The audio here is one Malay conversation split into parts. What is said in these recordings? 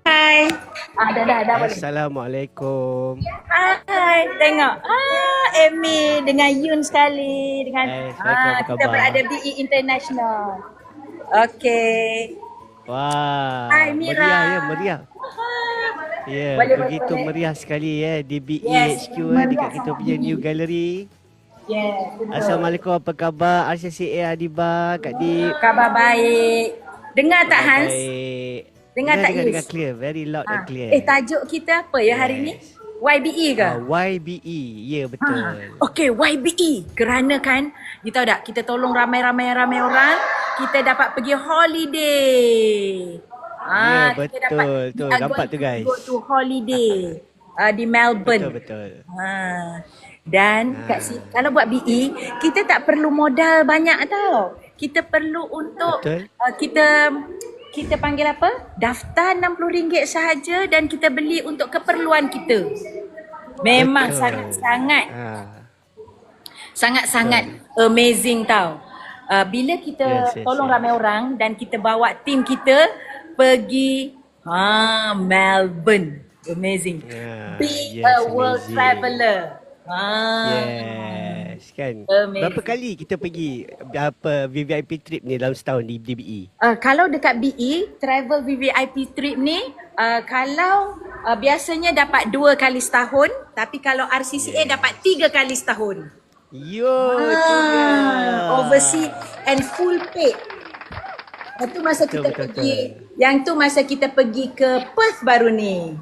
Hai. Dah boleh. Assalamualaikum. Hai, tengok. Amy dengan Yun sekali. Dengan Assalamualaikum, apa kita khabar? berada BE International. Okey. Wah, Hai, Mira. meriah ya, meriah. Ya, Boleh, begitu boleh. meriah sekali ya di BE Yes, HQ meriah dekat kita sangat punya BE. new gallery. Yes, betul. Assalamualaikum, apa khabar? RCCA Adiba, Kak Dip. Khabar baik. Dengar tak, Khabar Hans? baik. Dengar tak, Dengar Yus? clear, very loud and clear. Tajuk kita apa ya hari ni? Yes. YBE ke? YBE, ya betul. Okey, YBE. Kerana kan, you tahu tak, kita tolong ramai-ramai orang, kita dapat pergi holiday. Ya, Kita betul. dapat Tu, we are nampak going tu, to guys. go to holiday di Melbourne. Betul. Dan kat sini, kalau buat BE, kita tak perlu modal banyak tau. Kita perlu untuk Betul. kita panggil apa? Daftar RM60 sahaja dan kita beli untuk keperluan kita. Memang Betul. sangat-sangat amazing tau. Bila kita Yes, tolong yes. ramai orang dan kita bawa tim kita pergi Melbourne. Amazing. Be Yes, a world amazing. traveller. Yes, kan. Amazing. Berapa kali kita pergi VVIP trip ni dalam setahun di BE? Kalau dekat BE, travel VVIP trip ni, kalau biasanya dapat 2 kali setahun, tapi kalau RCCA dapat 3 kali setahun. Yo, tu dia. Overseas and full paid. Itu masa kita Betul. pergi, yang tu masa kita pergi ke Perth baru ni.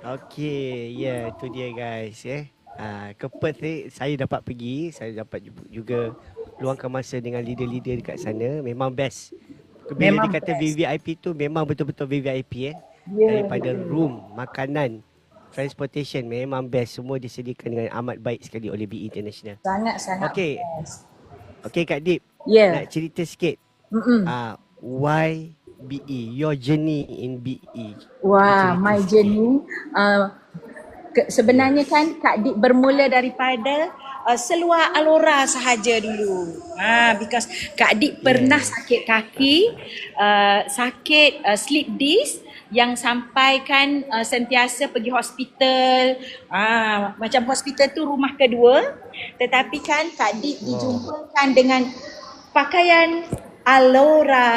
Okey, ya, tu dia guys ke Perth ni saya dapat pergi, saya dapat juga luangkan masa dengan leader-leader dekat sana. Memang best. Bila Memang dia kata best. VVIP tu memang betul-betul VVIP daripada room, makanan, transportation memang best. Semua disediakan dengan amat baik sekali oleh BE International. Sangat-sangat Okey. best. Okey Kak Dip. Ya. Nak cerita sikit. Why BE? Your journey in BE. Wah, Cerita my sikit. journey. Sebenarnya kan Kak Dik bermula daripada seluar Alora sahaja dulu. Because Kak Dik pernah sakit kaki, sakit slip disc yang sampai kan sentiasa pergi hospital. Macam hospital tu rumah kedua. Tetapi kan Kak Dik dijumpakan dengan pakaian Alora.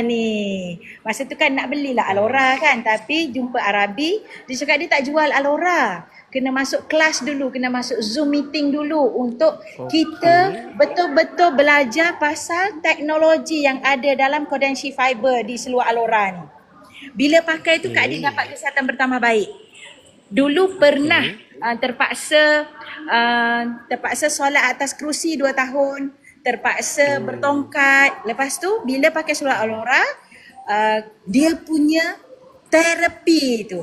Ni. Masa tu kan nak belilah Alora kan. Tapi jumpa Arabi. Dia cakap dia tak jual Alora. Kena masuk kelas dulu. Kena masuk Zoom meeting dulu. Untuk kita betul-betul belajar pasal teknologi yang ada dalam Kodenshi Fiber di seluar Alora ni. Bila pakai tu Kak Dik dapat kesihatan bertambah baik. Dulu pernah terpaksa solat atas kerusi 2 tahun. Terpaksa bertongkat. Lepas tu bila pakai seluar Alora, dia punya terapi tu.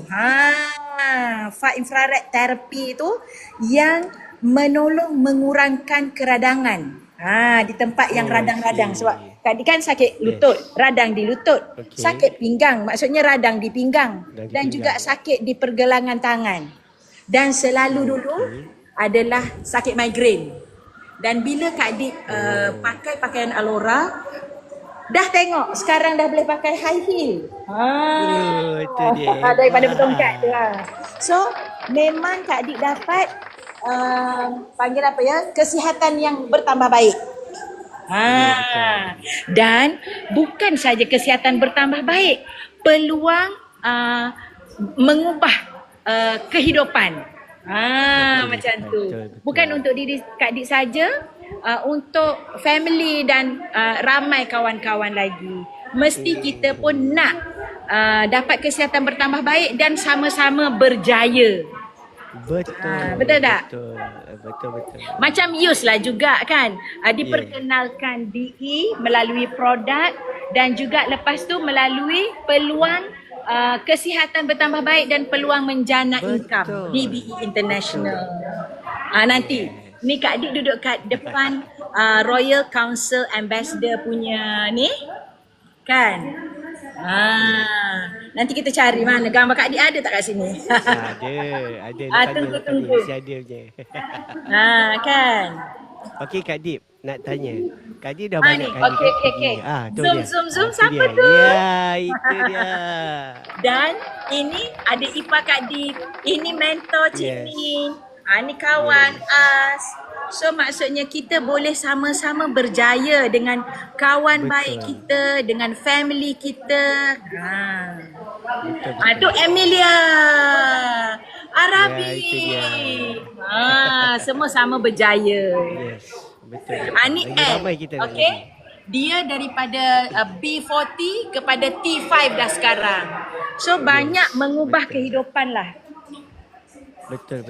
Far infrared terapi tu yang menolong mengurangkan keradangan. Di tempat yang radang-radang. Sebab Kak Dik kan sakit lutut, radang di lutut. Sakit pinggang, maksudnya radang di pinggang. Dan juga sakit di pergelangan tangan. Dan selalu dulu adalah sakit migrain. Dan bila Kak Dik pakai pakaian Alora, dah tengok sekarang dah boleh pakai high heel. Itu dia. Daripada bertongkat tu So memang Kak Dik dapat panggil apa ya, kesihatan yang bertambah baik. Dan bukan saja kesihatan bertambah baik, peluang mengubah kehidupan. Macam tu. Betul. Bukan untuk diri Kak Dik saja, untuk family dan ramai kawan-kawan lagi. Mesti kita pun nak dapat kesihatan bertambah baik dan sama-sama berjaya. Betul tak? Betul. Macam Yus lah juga kan. Diperkenalkan BE melalui produk dan juga lepas tu melalui peluang kesihatan bertambah baik dan peluang menjana income di BE International. Nanti ni Kak Dik duduk kat depan Royal Council Ambassador punya ni kan. Nanti kita cari mana gambar Kak Dik ada tak kat sini? Ada. Tunggu. Mesti ada punya. Kan. Okey Kak Dip. nak tanya. Kak Di dah Ni, banyak kali okey, kan okey, pergi. okey. Tu Zoom, dia. zoom, zoom. Tu Siapa dia. tu? Ya, itu dia. Dan ini ada ipar Kak Dip. Ini mentor Cik Yes. Min. Ni kawan As. So maksudnya kita boleh sama-sama berjaya dengan kawan Betul. baik kita, dengan family kita. Betul, Tu Emilia. Arabi. Ya, itu dia. Semua sama berjaya. Yes. Betul. Ni Lagi ramai kita nak okey. lagi. Dia daripada B40 kepada T5 dah sekarang. So banyak mengubah betul. kehidupan lah. Betul.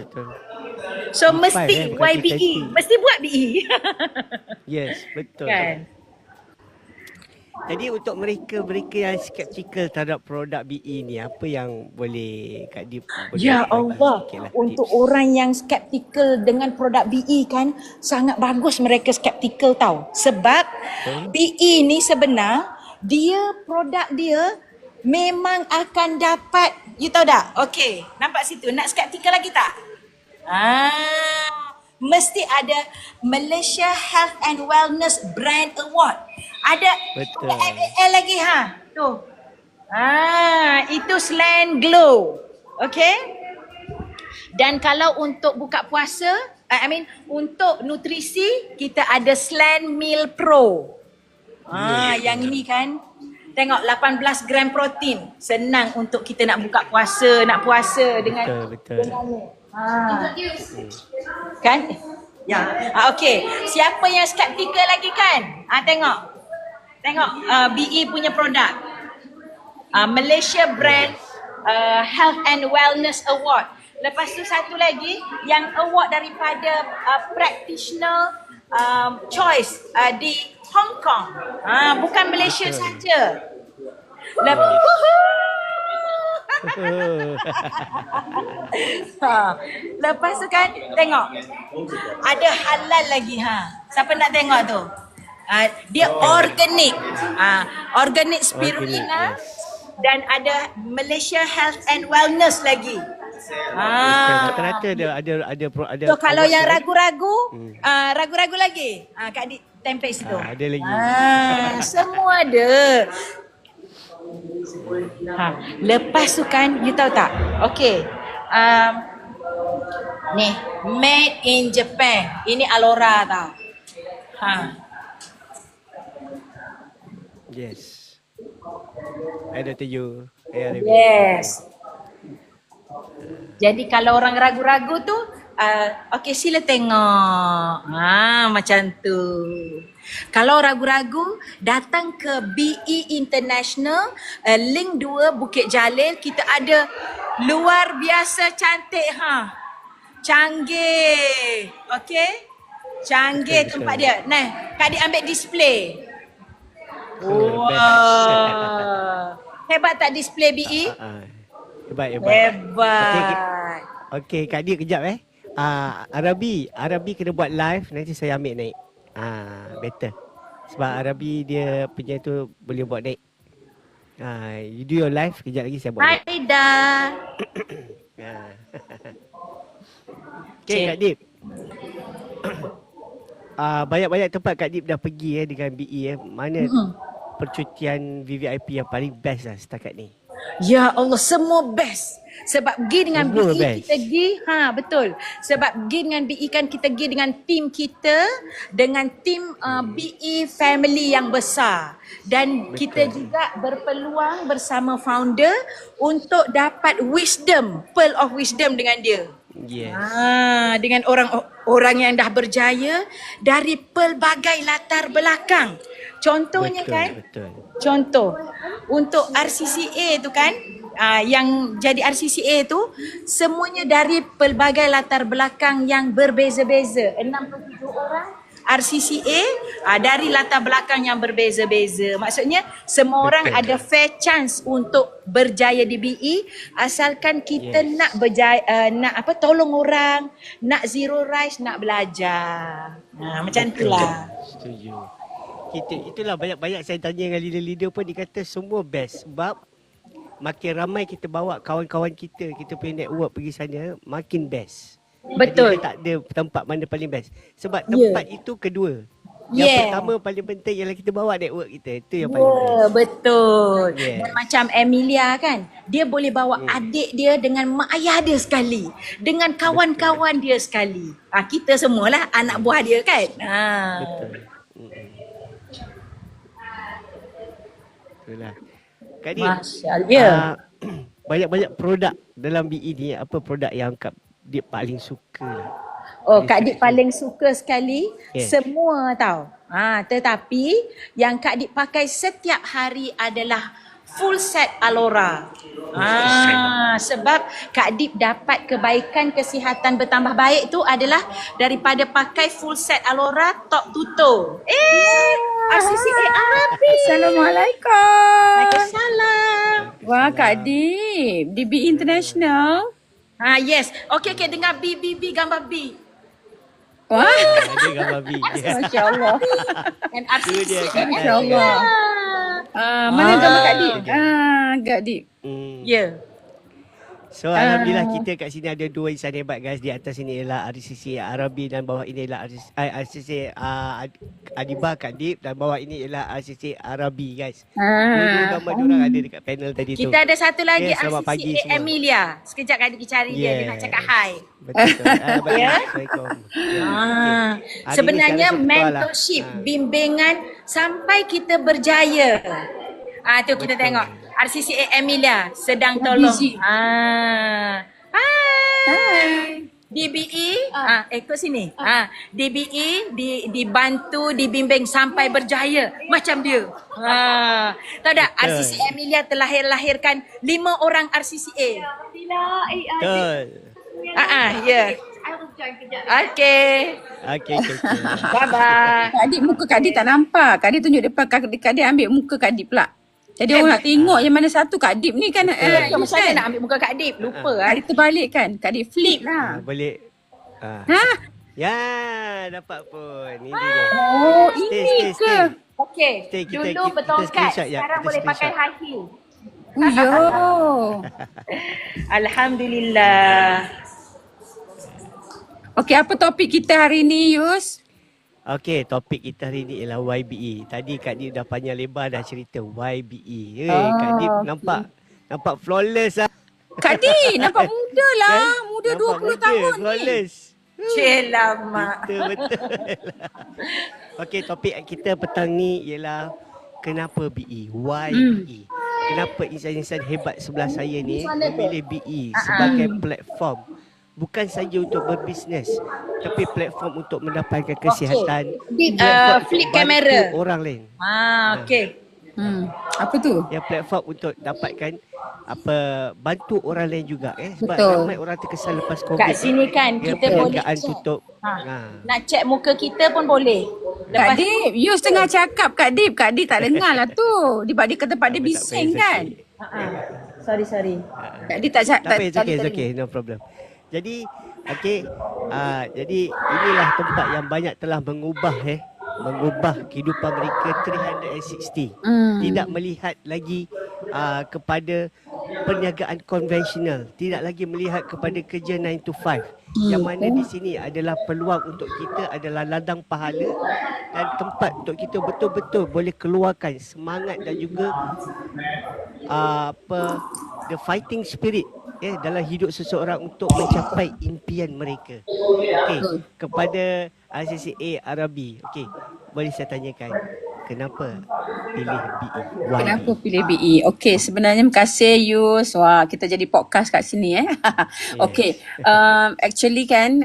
So T5, mesti bukan YBE, T20. mesti buat BE. Yes, betul. Kan? Jadi untuk mereka yang skeptikal terhadap produk BE ni, apa yang boleh Kak Dip Ya bagi Allah, sikitlah untuk tips? orang yang skeptikal dengan produk BE kan, sangat bagus mereka skeptikal tau. Sebab BE ni sebenar, produk dia memang akan dapat, you tahu tak? Okey, nampak situ, nak skeptikal lagi tak? Mesti ada Malaysia Health and Wellness Brand Award. Ada Betul. MAL lagi tu. Itu Slan Glow. Okay? Dan kalau untuk buka puasa, untuk nutrisi, kita ada Slan Meal Pro. Yang ini kan, tengok 18 gram protein. Senang untuk kita nak buka puasa, nak puasa dengan Betul. dengan ni. Kan? Ya. Okey. Siapa yang skeptikal lagi kan? Tengok. BE punya produk. Malaysia Brand Health and Wellness Award. Lepas tu satu lagi yang award daripada Practitioner Choice di Hong Kong. Bukan Malaysia saja. Lepas tu kan tengok ada halal lagi siapa nak tengok tu dia organic organic spirulina dan ada Malaysia Health and Wellness lagi Rata-rata ada so kalau yang ragu-ragu ragu-ragu lagi Kak Dik tempel situ ada lagi. Semua ada. Lepas tu kan, you tahu tak? Okay. Ni, made in Japan. Ini Alora tau. Yes. Ada tuju. Yes. Jadi kalau orang ragu-ragu tu, okay sila tengok. Macam tu. Kalau ragu-ragu, datang ke BE International, link 2 Bukit Jalil. Kita ada luar biasa cantik canggih. Okay? Canggih tempat dia. Nah, Kak Dik ambil display. Wow. Hebat tak display BE? Hebat. Okey, Kak Dik kejap Arabi kena buat live, nanti saya ambil naik. Better. Sebab Arabi dia punya tu boleh buat naik. You do your live, kejap lagi saya buat naik. Hai dah. Okay, Kak Dip. Banyak-banyak tempat Kak Dip dah pergi dengan BE. Mana percutian VVIP yang paling best lah setakat ni? Ya Allah, semua best. Sebab pergi dengan Semua BE best. kita pergi, betul. Sebab pergi dengan BE kan kita pergi dengan tim kita, dengan tim BE family yang besar. Dan kita juga berpeluang bersama founder untuk dapat wisdom, pearl of wisdom dengan dia. Yes. Dengan orang yang dah berjaya dari pelbagai latar belakang. Contohnya Betul. Contoh untuk RCCA tu kan, yang jadi RCCA tu semuanya dari pelbagai latar belakang yang berbeza-beza. 67 orang RCCA dari latar belakang yang berbeza-beza. Maksudnya semua orang ada fair chance untuk berjaya di BE asalkan kita nak berjaya, tolong orang, nak zero rise, nak belajar. Macam itulah. Setuju. Itulah banyak-banyak saya tanya dengan leader-leader pun dia kata semua best sebab makin ramai kita bawa kawan-kawan kita punya network pergi sana makin best. Betul. Jadi tak ada tempat mana paling best. Sebab tempat itu kedua. Yang Yeah. pertama paling penting ialah kita bawa network kita. Itu yang paling best. Ya, betul. Yes. Dan macam Emilia kan, dia boleh bawa adik dia dengan mak ayah dia sekali, dengan kawan-kawan dia sekali. Kita semualah anak buah dia kan. Betul. Itulah. Kak Dik, Masya Allah. Ya. banyak-banyak produk dalam BE ni. Apa produk yang Kak Dik paling suka lah? Oh, Kak Dik paling suka sekali semua tau. Tetapi yang Kak Dik pakai setiap hari adalah full set Alora. Sebab Kak Dik dapat kebaikan kesihatan bertambah baik tu adalah daripada pakai full set Alora top to toe. RCCA Arabi. Assalamualaikum. Waalaikumsalam. Wah, Kak Dip, DB International. Yes. Okay, dengar B gambar B. Wah, Ada gambar B. Masya Allah. And Itu dia, RCCA. Kak. Masya Allah. Mana gambar Kak Dip? Kak Dip. Ya. So Alhamdulillah kita kat sini ada dua insan hebat guys. Di atas ini ialah RCCA Arabi dan bawah ini ialah RCCA Adiba Kak Dip dan bawah ini ialah RCCA Arabi guys. Dua gambar diorang ada dekat panel tadi tu. Kita ada satu lagi Selamat pagi RCCA semua. Emilia. Sekejap Kak Dik cari dia. Dia nak cakap hi. Betul. Assalamualaikum. Hari Sebenarnya ni secara virtual lah. mentorship, bimbingan sampai kita berjaya. Tu kita tengok. RCCA Emilia sedang tolong. busy. Hai. DBE, ikut sini. DBE dibantu, dibimbing sampai berjaya macam dia. Tahu tak, RCCA Emilia telah lahirkan 5 orang RCCA. Betul. Ya. Okay. Okay. Bye bye. Kak Dip, muka Kak Dip tak nampak. Kak Dip tunjuk depan, Kak Dip ambil muka Kak Dip pula. Jadi orang nak tengok yang mana satu Kak Dip ni kan. Macam mana nak ambil muka Kak Dip? Lupa Kak Dip terbalik kan. Kak Dip flip lah. Boleh. Ya, dapat pun. Ini dia. Oh, Stay. ini ke? Okey. Stay, kita- Dulu kita bertongkat, screenshot ya, sekarang kita boleh pakai screenshot. high heel. Oh, yo. Alhamdulillah. Okey, apa topik kita hari ni, Yus? Okey, topik kita hari ni ialah YBE. Tadi Kak Dip dah panjang lebar dah cerita YBE. Kak Dip nampak flawless lah. Kak Dip, nampak muda lah. Kan? Muda Nampak 20 tahun ni. flawless. Celamak. Betul. Okey, topik kita petang ni ialah kenapa BE? Why BE? Kenapa insan-insan hebat sebelah saya ni memilih BE sebagai platform bukan saja untuk berbisnes tapi platform untuk mendapatkan kesihatan. Dip, platform untuk flip bantu kamera. orang lain. Okey. Apa tu? Yang platform untuk dapatkan bantu orang lain juga sebab Betul. ramai orang terkesan lepas COVID. Kat sini kan yang kita boleh perniagaan check. tutup. Nak check muka kita pun boleh. Kak Dip, Yus tengah cakap Kak Dip. Kak Dip tak dengar lah tu. Dia di tempat dia bising kan. Sorry. Kak Dip tak cakap. Tak apa, it's okay, no problem. Jadi, jadi inilah tempat yang banyak telah mengubah kehidupan mereka 360. Tidak melihat lagi kepada perniagaan konvensional, tidak lagi melihat kepada kerja 9 to 5. Yang mana di sini adalah peluang untuk kita adalah ladang pahala dan tempat untuk kita betul-betul boleh keluarkan semangat dan juga the fighting spirit dalam hidup seseorang untuk mencapai impian mereka. Okey, kepada RCCA Arabi. Okey, boleh saya tanyakan kenapa pilih BE? Why Kenapa BE? pilih BE? Okey, sebenarnya terima kasih Yus. Wah, kita jadi podcast kat sini Okey, actually kan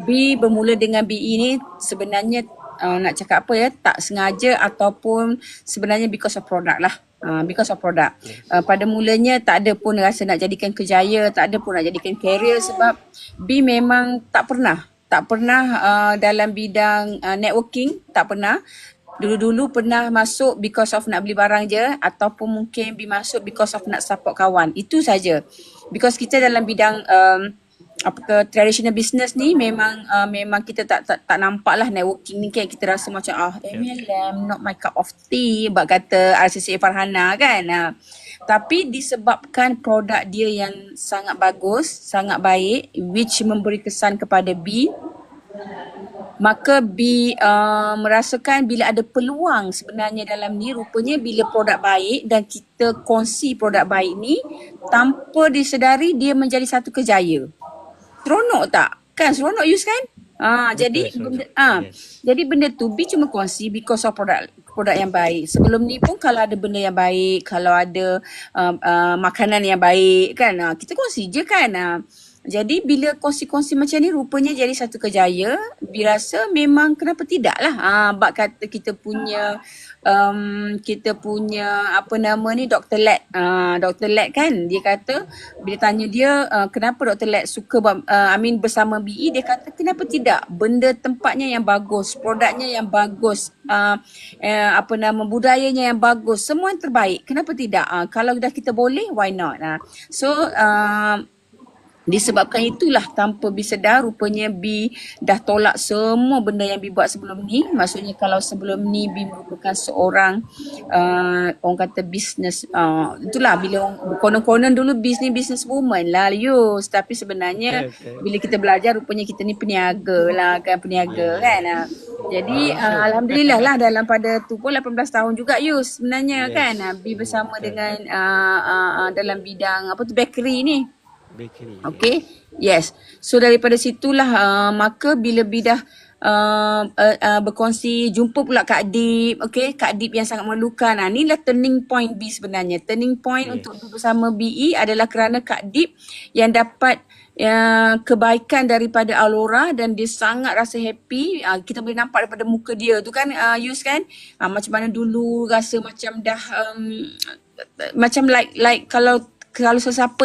B bermula dengan BE ni sebenarnya nak cakap apa tak sengaja ataupun sebenarnya because of product lah. Because of product. Pada mulanya tak ada pun rasa nak jadikan kerjaya, tak ada pun nak jadikan career sebab B memang tak pernah dalam bidang networking, tak pernah. Dulu-dulu pernah masuk because of nak beli barang je ataupun mungkin B masuk because of nak support kawan. Itu saja. Because kita dalam bidang traditional business ni memang kita tak nampak lah networking ni kan, kita rasa macam MLM not my cup of tea bak kata RCCA Farhana kan. Tapi disebabkan produk dia yang sangat bagus, sangat baik which memberi kesan kepada B, maka merasakan bila ada peluang sebenarnya dalam ni, rupanya bila produk baik dan kita kongsi produk baik ni, tanpa disedari dia menjadi satu kejaya. Seronok tak? Kan seronok Yus kan? Jadi seronok. Yes. jadi benda tu B cuma kongsi because of produk yang baik. Sebelum ni pun kalau ada benda yang baik, kalau ada makanan yang baik kan, kita kongsi je kan. Jadi bila kongsi-kongsi macam ni rupanya jadi satu kejaya, B rasa memang kenapa tidak lah. Bab kata kita punya apa nama ni, Dr. Let. Dr. Let kan, dia kata bila tanya dia kenapa Dr. Let suka bersama BE, dia kata kenapa tidak, benda tempatnya yang bagus, produknya yang bagus, budayanya yang bagus, semua yang terbaik, kenapa tidak, kalau dah kita boleh, why not. So disebabkan itulah tanpa B sedar, rupanya B dah tolak semua benda yang B buat sebelum ni. Maksudnya kalau sebelum ni B merupakan seorang orang kata business, itulah bila konon-konon dulu B ni business woman lah Yus. Tapi sebenarnya bila kita belajar rupanya kita ni peniaga lah kan, peniaga kan. Jadi Alhamdulillah lah dalam pada tu pun 18 tahun juga Yus sebenarnya kan. B bersama dengan dalam bidang apa tu, bakery ni. Bakery. Okay, yes. So daripada situlah maka bila B dah berkongsi, jumpa pula Kak Dip. Okay, Kak Dip yang sangat memerlukan. Inilah turning point B sebenarnya. Turning point untuk bersama BE adalah kerana Kak Dip yang dapat kebaikan daripada Alora dan dia sangat rasa happy. Kita boleh nampak daripada muka dia tu kan, Yus kan, macam mana dulu rasa macam dah macam like kalau sesiapa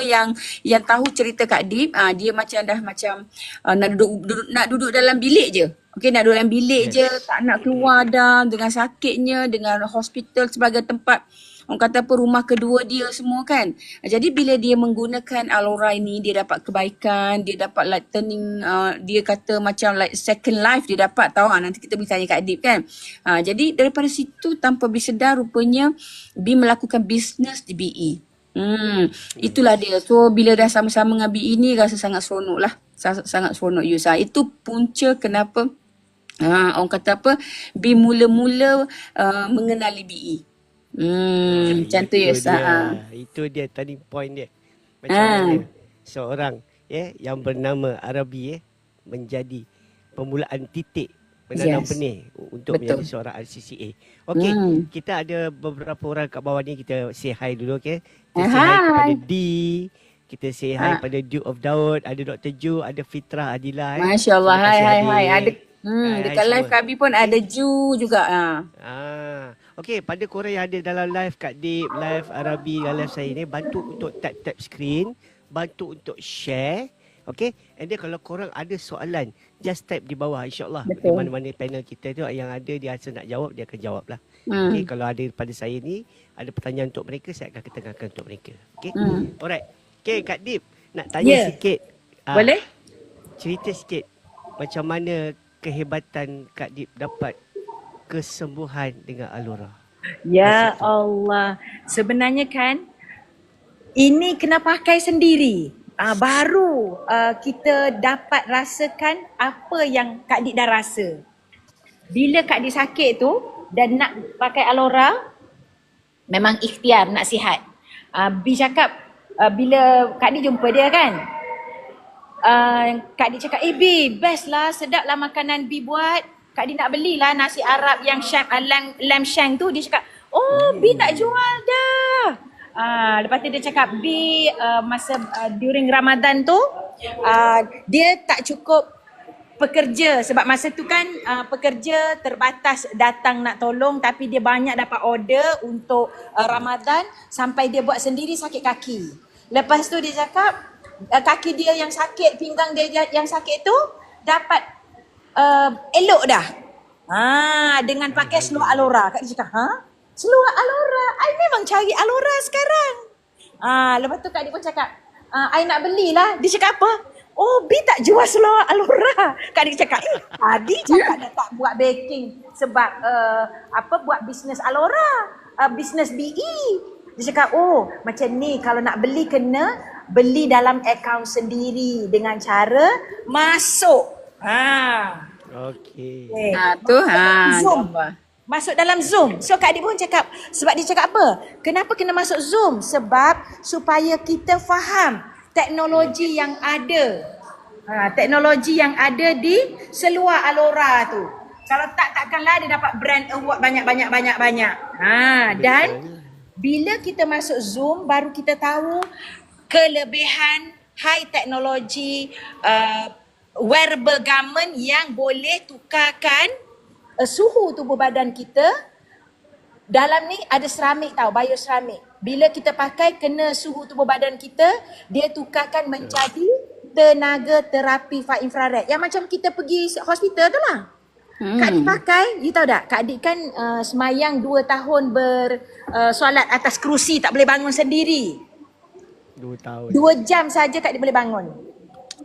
yang tahu cerita Kak Dip, dia macam dah macam nak duduk dalam bilik je. Okay, nak duduk dalam bilik je, tak nak keluar dah, dengan sakitnya, dengan hospital sebagai tempat orang kata apa, rumah kedua dia semua kan. Jadi bila dia menggunakan Alora ini, dia dapat kebaikan, dia dapat like turning, dia kata macam like second life dia dapat tahu. Nanti kita boleh tanya Kak Dip kan. Jadi daripada situ tanpa bersedar rupanya B melakukan bisnes di BE. Itulah dia. So bila dah sama-sama dengan BE ni rasa sangat seronok lah. Sangat seronok Yus. Itu punca kenapa orang kata apa, B mula-mula mengenali BE. Macam tu Yus. Itu dia turning point dia. Macam mana seorang yang bernama Arabi menjadi permulaan titik menanam benih untuk menjadi seorang RCCA. Okey, kita ada beberapa orang kat bawah ni, kita say hi dulu, okey. Kita say hi kepada D, kita say hi pada Duke of Daud, ada Dr. Ju, ada Fitrah Adila. Masya-Allah. Hai. Ada dekat live Kabi pun ada Ju juga. Okey, pada korang yang ada dalam live Kak Dip, live Arabi, live saya ni, bantu untuk tap screen, bantu untuk share. Okay, and then kalau korang ada soalan, just type di bawah, insyaAllah di mana-mana panel kita tu yang ada, dia rasa nak jawab, dia akan jawab lah. Okay, kalau ada pada saya ni, ada pertanyaan untuk mereka, saya akan ketengahkan untuk mereka. Okay, alright. Okay, Kak Dip, nak tanya sikit. Boleh? Cerita sikit, macam mana kehebatan Kak Dip dapat kesembuhan dengan Alora? Ya Allah, sebenarnya kan, ini kena pakai sendiri. Baru kita dapat rasakan apa yang Kak Dip dah rasa. Bila Kak Dip sakit tu dan nak pakai Alora, memang ikhtiar nak sihat. B cakap bila Kak Dip jumpa dia kan, Kak Dip cakap, B best lah, sedap lah makanan B buat. Kak Dip nak belilah nasi Arab yang lamb shank tu. Dia cakap, B tak jual dah. Lepas tu dia cakap B masa during Ramadan tu dia tak cukup pekerja, sebab masa tu kan pekerja terbatas datang nak tolong, tapi dia banyak dapat order untuk Ramadan sampai dia buat sendiri sakit kaki. Lepas tu dia cakap kaki dia yang sakit, pinggang dia yang sakit tu dapat elok dah. Dengan pakai seluar Alora. Kak dia cakap, seluar Alora, I memang cari Alora sekarang. Lepas tu Kak Dip pun cakap, I nak belilah. Dia cakap apa? B tak jual seluar Alora. Kak Dip cakap, tadi cakap dah tak buat baking sebab buat bisnes Alora, bisnes BE. Dia cakap, macam ni kalau nak beli kena beli dalam akaun sendiri dengan cara masuk. Okey. Okay. Tu Zoom. gambar. Masuk dalam Zoom. So Kak Adik pun cakap, sebab dia cakap apa? Kenapa kena masuk Zoom? Sebab supaya kita faham teknologi yang ada. Teknologi yang ada di seluar Alora tu. Kalau takkanlah dia dapat brand award banyak. Dan bila kita masuk Zoom baru kita tahu kelebihan high teknologi wearable garment yang boleh tukarkan suhu tubuh badan kita. Dalam ni ada seramik tau, bioseramik. Bila kita pakai kena suhu tubuh badan kita, dia tukarkan menjadi tenaga terapi far infrared. Yang macam kita pergi hospital tu lah. Kak Adik pakai, you tahu tak? Kak Adik kan semayang 2 tahun solat atas kerusi, tak boleh bangun sendiri. 2 tahun. 2 jam saja Kak Adik boleh bangun.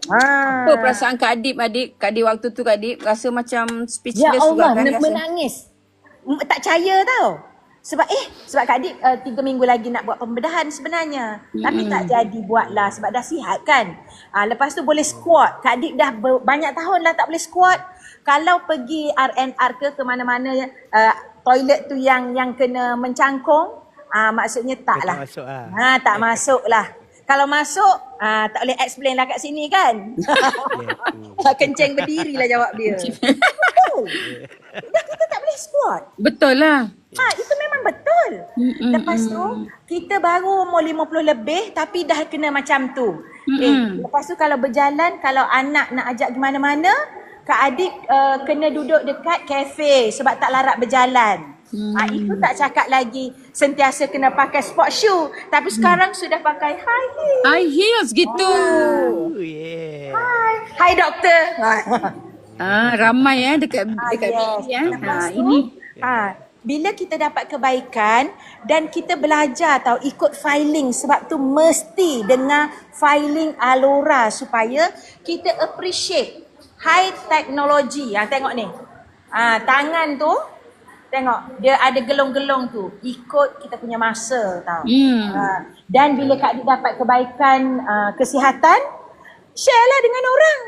Apa perasaan Kak Adib, adik? Kak Adib waktu tu Kak Adib rasa macam Ya speechless Allah, juga kan rasa? menangis. Tak percaya tau. Sebab Kak Adik 3 minggu lagi nak buat pembedahan sebenarnya. Tapi tak jadi buatlah sebab dah sihat kan. Lepas tu boleh squat. Kak Adik dah banyak tahun lah tak boleh squat. Kalau pergi RNR ke mana-mana toilet tu yang kena mencangkung, maksudnya tak lah. Tak masuk lah. Tak masuk lah. Kalau masuk, tak boleh explain lah kat sini kan. Kencing berdiri lah jawab dia. Betul. Dah kata tak boleh squat. Betul lah. Itu memang betul. Lepas tu, kita baru umur 50 lebih tapi dah kena macam tu. Lepas tu kalau berjalan, kalau anak nak ajak ke mana-mana, Kak Adik kena duduk dekat kafe sebab tak larat berjalan. Itu tak cakap lagi sentiasa kena pakai sport shoe. Tapi sekarang sudah pakai high heels. High heels gitu. Oh, yeah. Hi doktor. Ramai dekat Yes. BE Lepas tu, ini. bila kita dapat kebaikan dan kita belajar tahu ikut filing, sebab tu mesti dengar filing Alora supaya kita appreciate high technology. Tengok ni. Tangan tu tengok dia ada gelong-gelong tu, ikut kita punya masa tau. Dan bila Kak Adik dapat kebaikan kesihatan, share lah dengan orang.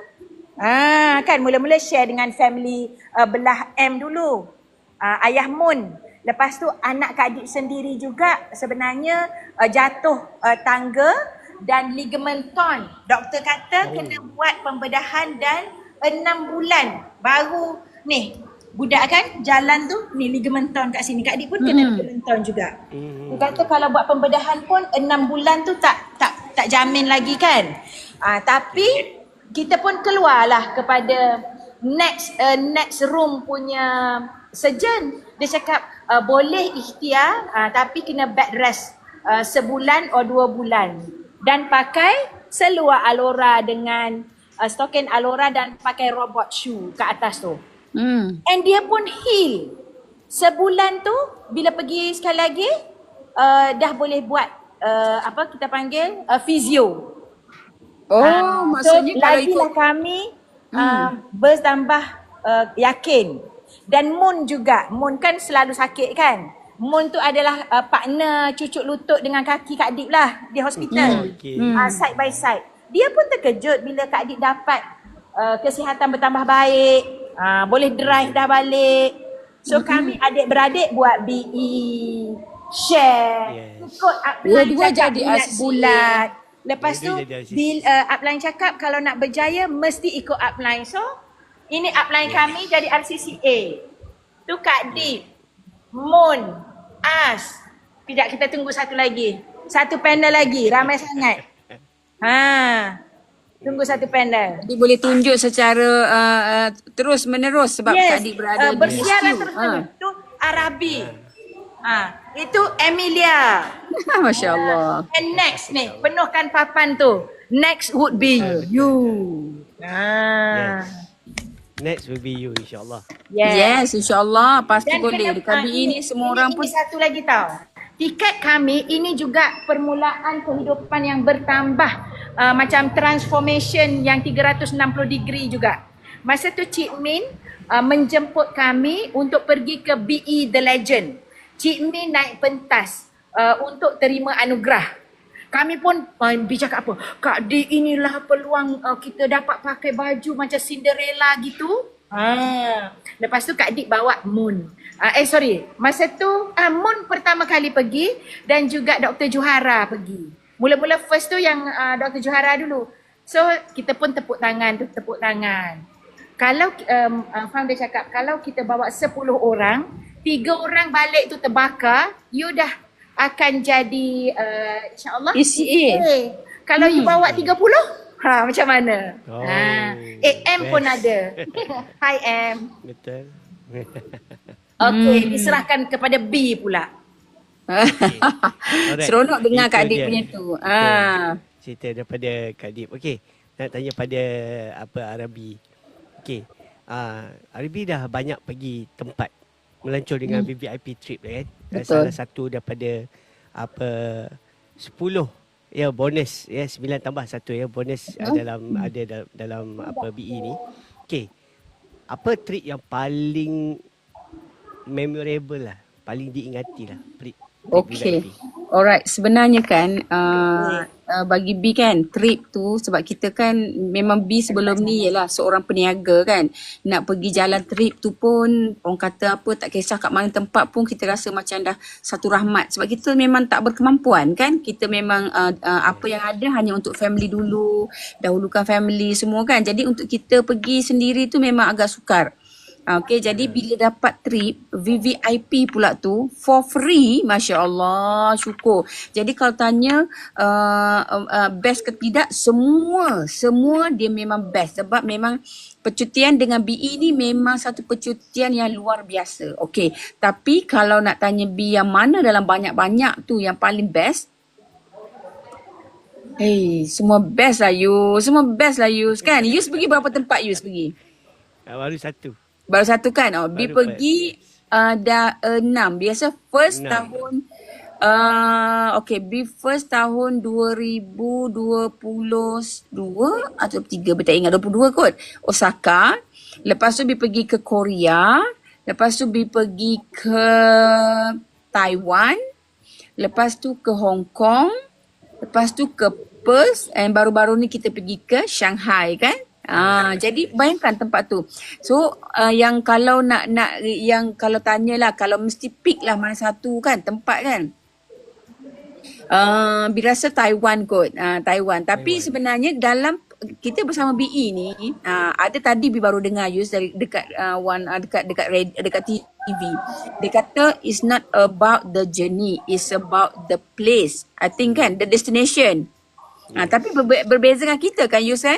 Kan mula-mula share dengan family belah M dulu. Ayah Mun. Lepas tu anak Kak Adik sendiri juga sebenarnya jatuh tangga dan ligament torn. Doktor kata kena buat pembedahan dan 6 bulan baru ni budak kan jalan tu ni ligament torn kat sini. Kak Adik pun kena ligament torn juga. Dia kata kalau buat pembedahan pun 6 bulan tu tak jamin lagi kan. Tapi kita pun keluarlah kepada next room punya surgeon. Dia cakap boleh ikhtiar tapi kena bed rest sebulan atau 2 bulan. Dan pakai seluar Alora dengan stokin Alora dan pakai robot shoe kat atas tu. And dia pun heal. Sebulan tu bila pergi sekali lagi dah boleh buat apa kita panggil physio. Maksudnya so, kalau lagilah kami bertambah yakin. Dan Mun juga, Mun kan selalu sakit kan. Mun tu adalah partner cucuk lutut dengan kaki Kak Adik lah di hospital. Side by side. Dia pun terkejut bila Kak Adik dapat kesihatan bertambah baik. Boleh drive dah balik. So kami adik-beradik buat BE, share, ikut upline Dua-dua cakap jadi bulat-bulat. Lepas tu Dua-dua jadi assistant. upline cakap kalau nak berjaya mesti ikut upline. So ini upline kami jadi RCCA. Tu Kak Dip, Mun, As. Sekejap kita tunggu satu lagi. Satu panel lagi, ramai sangat. Tunggu satu panel. Dia boleh tunjuk secara terus menerus sebab Kak Adik berada di bersiaran HQ. terus. Itu Arabi. Itu Emilia. Masya Allah. And next ni, penuhkan papan tu. Next would be you. Next will be you insyaAllah. Yes, insyaAllah. Pasti Dan boleh. Di KBI ni semua orang pun. Ini satu lagi tau. Tiket kami ini juga permulaan kehidupan yang bertambah. Macam transformation yang 360 degree juga. Masa tu Cik Min menjemput kami untuk pergi ke BE The Legend. Cik Min naik pentas untuk terima anugerah. Kami pun bercakap apa? Kak Dik, inilah peluang kita dapat pakai baju macam Cinderella gitu. Lepas tu Kak Dik bawa Moon. Masa tu Moon pertama kali pergi dan juga Dr. Johara pergi. Mula-mula first tu yang Dr. Johara dulu. So kita pun tepuk tangan. Kalau founder cakap kalau kita bawa 10 orang, 3 orang balik tu terbakar, you dah akan jadi insya-Allah PCA. Kalau you bawa 30, macam mana? Oh, AM pun best. ada. Hi M. Betul. Okey, diserahkan kepada B pula. Alright. Seronok dengar Itu Kak Dik dia. punya tu. Cerita daripada Kak Dip. Okey, nak tanya pada Arabi. Okey, Arabi dah banyak pergi tempat melancong dengan VVIP trip kan. Dan Betul. salah satu daripada 10 ya bonus ya 9 tambah 1 ya bonus dalam BE ni. Okey. Apa trip yang paling memorable lah, paling diingati lah trip Okay. VVIP? Alright, sebenarnya kan bagi B kan trip tu sebab kita kan memang B sebelum ni ialah seorang peniaga kan. Nak pergi jalan trip tu pun orang kata apa tak kisah kat mana tempat pun kita rasa macam dah satu rahmat sebab kita memang tak berkemampuan kan. Kita memang apa yang ada hanya untuk family dulu, dahulukan family semua kan. Jadi untuk kita pergi sendiri tu memang agak sukar. Okay, jadi bila dapat trip VVIP pula tu for free, Masya Allah, syukur. Jadi kalau tanya best ke tidak, semua dia memang best sebab memang percutian dengan BE ni memang satu percutian yang luar biasa. Okay, tapi kalau nak tanya B yang mana dalam banyak-banyak tu yang paling best, semua best lah Yus. Semua best lah Yus kan. Yus pergi berapa tempat Yus pergi? Baru satu. Baru satu kan? B Baru pergi dah 6. Biasa first 6. tahun B first tahun 2022 atau 3 tak ingat 22 kot. Osaka. Lepas tu B pergi ke Korea. Lepas tu B pergi ke Taiwan. Lepas tu ke Hong Kong. Lepas tu ke Perth. And baru-baru ni kita pergi ke Shanghai kan? Jadi bayangkan tempat tu. So yang kalau yang kalau tanyalah kalau mesti pick lah mana satu kan tempat kan. Birasa Taiwan kot. Taiwan. Tapi sebenarnya dalam kita bersama BE ni ada tadi baru dengar Yus dari dekat dekat TV. Dia kata it's not about the journey, it's about the place. I think kan the destination. Tapi berbeza dengan kita kan Yus kan?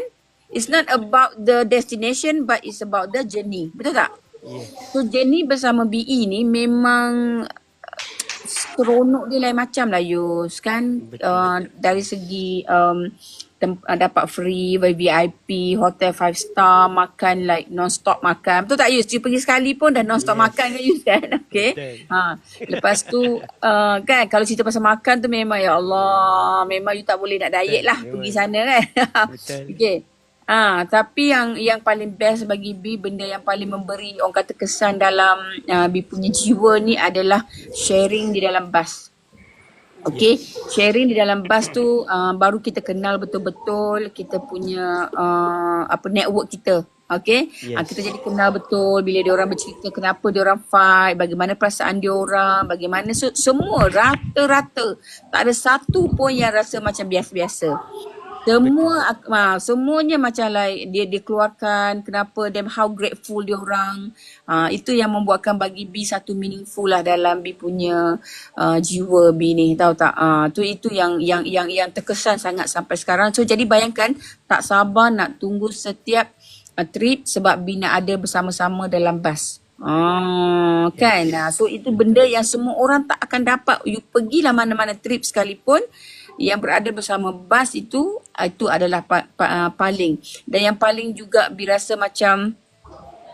It's not about the destination but it's about the journey. Betul tak? Yes. So journey bersama BE ni memang seronok dia lain macam lah Yus kan. Dari segi dapat free VIP, hotel 5 star, makan like non-stop makan. Betul tak Yus? You pergi sekali pun dah non-stop makan kan Yus kan? Okay. Lepas tu kan kalau cerita pasal makan tu memang ya Allah, memang you tak boleh nak diet lah pergi sana kan. Betul. Okay. Tapi yang paling best bagi B, benda yang paling memberi orang kata kesan dalam B punya jiwa ni adalah sharing di dalam bas. Okay, sharing di dalam bas tu baru kita kenal betul-betul kita punya network kita. Okay, kita jadi kenal betul bila dia orang bercerita kenapa dia orang fight, bagaimana perasaan dia orang, bagaimana semua rata-rata. Tak ada satu pun yang rasa macam biasa-biasa. Semuanya macam like dia keluarkan kenapa dan how grateful dia orang. Itu yang membuatkan bagi B satu meaningful lah dalam B punya jiwa B ni, tahu tak? Itu yang terkesan sangat sampai sekarang. So jadi bayangkan tak sabar nak tunggu setiap trip sebab B nak ada bersama-sama dalam bas. Kan? So itu benda yang semua orang tak akan dapat. You pergilah mana-mana trip sekalipun yang berada bersama bas itu adalah paling. Dan yang paling juga B rasa macam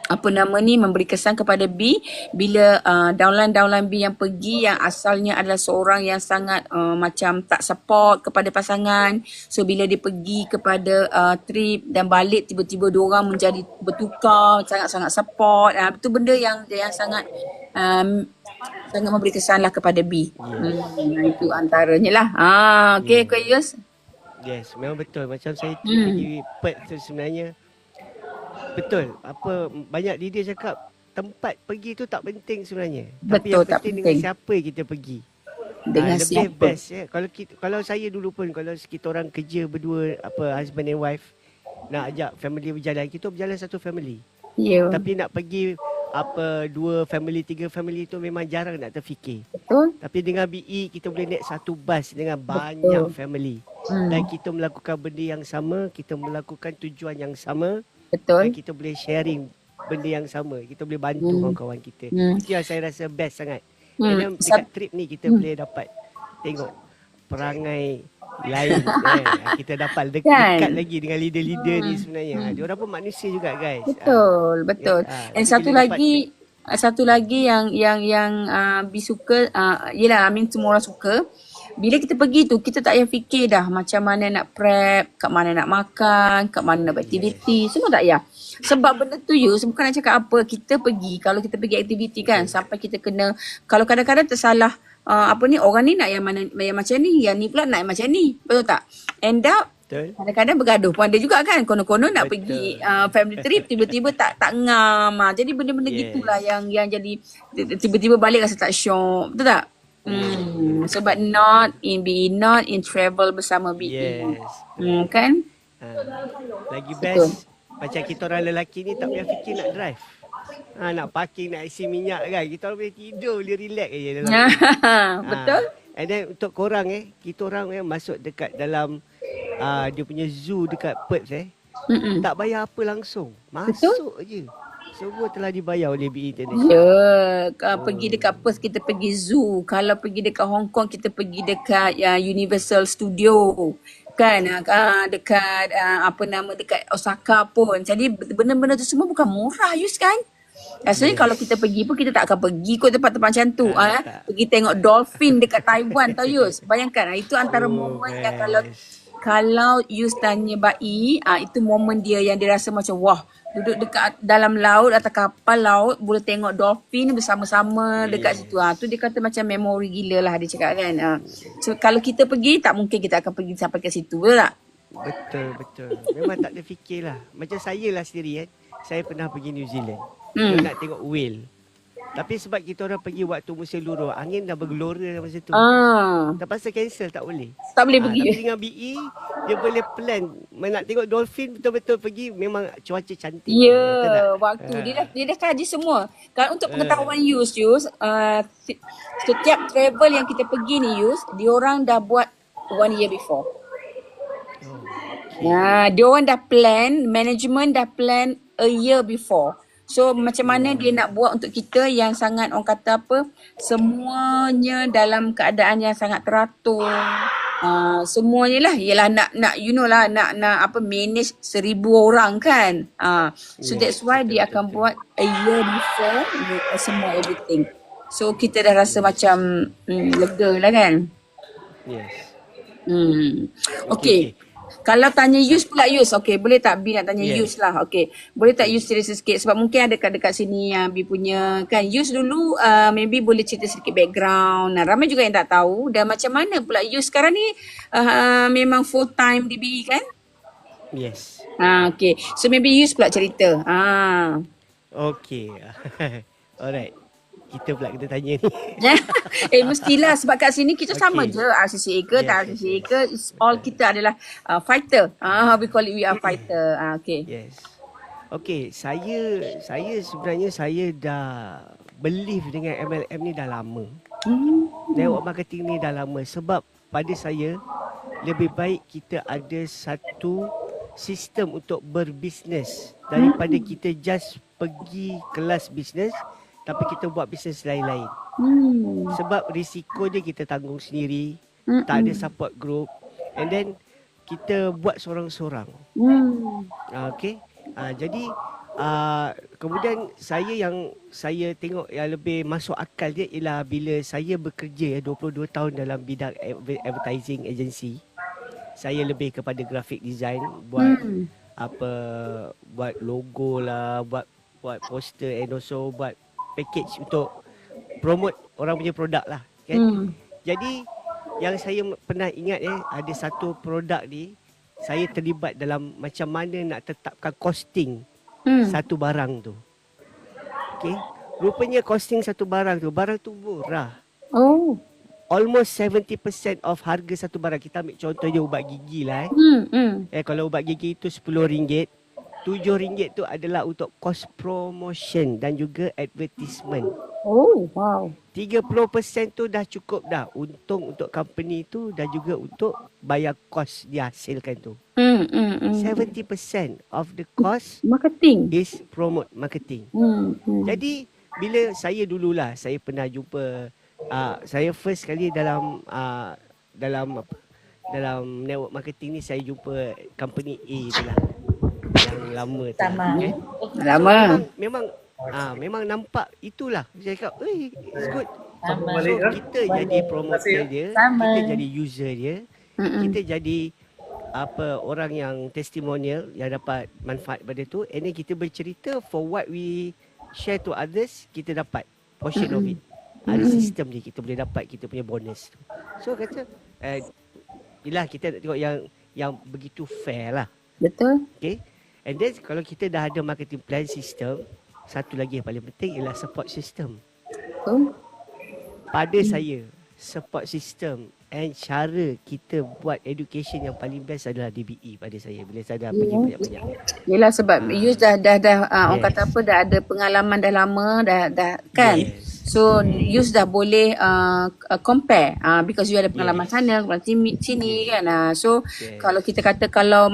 memberi kesan kepada B bila downline B yang pergi yang asalnya adalah seorang yang sangat macam tak support kepada pasangan. So bila dia pergi kepada trip dan balik tiba-tiba diorang menjadi bertukar, sangat-sangat support. Itu benda yang sangat sangat memberi kesan lah kepada B. Itu antaranya lah. Okay, Yus? Yes, memang betul. Macam saya pergi Perth tu sebenarnya betul. Apa banyak leader cakap tempat pergi tu tak penting sebenarnya. Tapi Betul, yang tak penting dengan penting. siapa kita pergi. Dengan Lebih siapa? best ya. Kalau saya dulu pun kalau kita orang kerja berdua apa husband and wife nak ajak family berjalan, kita berjalan satu family. Ya, Tapi nak pergi apa 2 family, 3 family tu memang jarang nak terfikir. betul. Tapi dengan BE kita boleh naik satu bas dengan banyak Betul. family. Hmm, Dan kita melakukan benda yang sama, kita melakukan tujuan yang sama dan betul. kita boleh sharing benda yang sama. Kita boleh bantu Hmm. kawan-kawan kita. Hmm. Itu yang saya rasa best sangat. Hmm. And then dekat trip ni kita boleh dapat tengok perangai lain. Kita dapat dekat Kan? lagi dengan leader-leader ni sebenarnya. Diorang pun manusia juga guys. Betul, betul. Jadi And satu bila dapat lagi yang Bi suka, yelah, I mean semua orang suka. Bila kita pergi tu, kita tak payah fikir dah macam mana nak prep, kat mana nak makan, kat mana nak buat aktiviti, semua tak payah. Sebab benda tu bukan nak cakap apa, kita pergi, kalau kita pergi aktiviti kan, sampai kita kena, kalau kadang-kadang tersalah, orang ni nak yang mana, yang macam ni, yang ni pula nak yang macam ni, betul tak? End up, betul. kadang-kadang bergaduh pun ada juga kan. Konon-konon nak Betul. pergi family trip, tiba-tiba tak ngam. Jadi benda-benda Yes. gitulah yang jadi tiba-tiba balik rasa tak syok. Betul tak? Sebab not in travel bersama BE. Yes. Kan? Lagi Betul. best macam kita orang lelaki ni tak payah fikir nak drive. Nak parking, nak isi minyak kan. Kita orang boleh tidur, boleh relax je dalam. Betul? And then untuk korang kita orang masuk dekat dalam dia punya zoo dekat Perth Mm-mm. tak bayar apa langsung. Masuk je. Semua telah dibayar oleh BE International. Ya, pergi dekat Perth kita pergi zoo. Kalau pergi dekat Hong Kong kita pergi dekat Universal Studio. Kan, dekat dekat Osaka pun. Jadi benda-benda tu semua bukan murah Yus kan? Rasanya kalau kita pergi pun kita tak akan pergi kot tempat-tempat macam tu. Tak. Pergi tengok dolphin dekat Taiwan tau Yus. Bayangkan, itu antara momen yang kalau Yus tanya Bai, itu momen dia yang dia rasa macam wah, duduk dekat dalam laut atau kapal laut boleh tengok dolphin bersama-sama dekat situ. Tu dia kata macam memori gila lah dia cakap kan. So kalau kita pergi tak mungkin kita akan pergi sampai ke situ, betul tak? Betul. Memang tak ada fikirlah. Macam saya lah sendiri saya pernah pergi New Zealand. Saya nak tengok whale. Tapi sebab kita orang pergi waktu musim luruh, angin dah bergelora masa tu. Terpaksa cancel, tak boleh. Tak boleh pergi. Tapi dengan BE, dia boleh plan. Nak tengok dolphin betul-betul pergi, memang cuaca cantik. Betul tak? Waktu dia dah kaji semua. Kalau untuk pengetahuan Yus, setiap travel yang kita pergi ni Yus, diorang dah buat 1 year before. Diorang dah plan, management dah plan a year before. So macam mana dia nak buat untuk kita yang sangat orang kata apa, semuanya dalam keadaan yang sangat teratur. Semuanya lah ialah nak manage 1,000 orang kan. So that's why dia akan buat a year before semua everything. So kita dah rasa macam lega lah kan. Yes. Okay. Kalau tanya Yus pula Yus, okay, boleh tak Bi nak tanya Yus lah, okay. Boleh tak Yus cerita sikit sebab mungkin ada dekat sini yang Bi punya kan. Yus dulu maybe boleh cerita sedikit background. Ramai juga yang tak tahu dan macam mana pula Yus sekarang ni memang full time di BE kan? Yes. Okay. So maybe Yus pula cerita. Okay. Alright. Kita pula kena tanya ni. Mestilah sebab kat sini kita sama je RCCA ke tak RCCA ke, all kita adalah fighter. We call it we are fighter. Okay. Yes. Okay, saya sebenarnya saya dah believe dengan MLM ni dah lama. Network marketing ni dah lama sebab pada saya lebih baik kita ada satu sistem untuk berbisnes daripada kita just pergi kelas bisnes tapi kita buat bisnes lain-lain. Sebab risiko dia kita tanggung sendiri, tak ada support group, and then kita buat sorang-sorang. Okay. Jadi kemudian saya tengok yang lebih masuk akal dia ialah bila saya bekerja 22 tahun dalam bidang advertising agency. Saya lebih kepada graphic design, buat buat logo lah, buat poster and also buat package untuk promote orang punya produk lah kan. Jadi yang saya pernah ingat ada satu produk ni saya terlibat dalam macam mana nak tetapkan costing satu barang tu. Okay. Rupanya costing satu barang tu murah. Oh. Almost 70% of harga satu barang. Kita ambil contoh je ubat gigi lah. Kalau ubat gigi itu RM10, RM7 tu adalah untuk kos promotion dan juga advertisement. Oh, wow. 30% tu dah cukup dah. Untung untuk company tu dan juga untuk bayar kos dia hasilkan tu. 70% of the cost Marketing. is promote marketing. Jadi bila saya dululah saya pernah jumpa saya first kali dalam network marketing ni saya jumpa company A tu lah. Yang lama tu. Sama. Okay? Lama. Memang nampak itulah. Saya cakap, it's good. Sama. So kita jadi promoter dia, Sama. kita jadi user dia, kita jadi orang yang testimonial yang dapat manfaat pada tu, and then kita bercerita for what we share to others, kita dapat portion of it. Ada sistem je kita boleh dapat kita punya bonus tu. So kata yelah kita nak tengok yang begitu fair lah. Betul. Okay. And then kalau kita dah ada marketing plan system, satu lagi yang paling penting ialah support system. Betul. Pada saya, support system and cara kita buat education yang paling best adalah DBE pada saya bila saya dah pergi banyak-banyak. Yelah sebab Yus dah orang kata apa, dah ada pengalaman dah lama dah kan. Yes. So Yus dah boleh compare because you ada pengalaman sana, pengalaman sini kan. So kalau kita kata kalau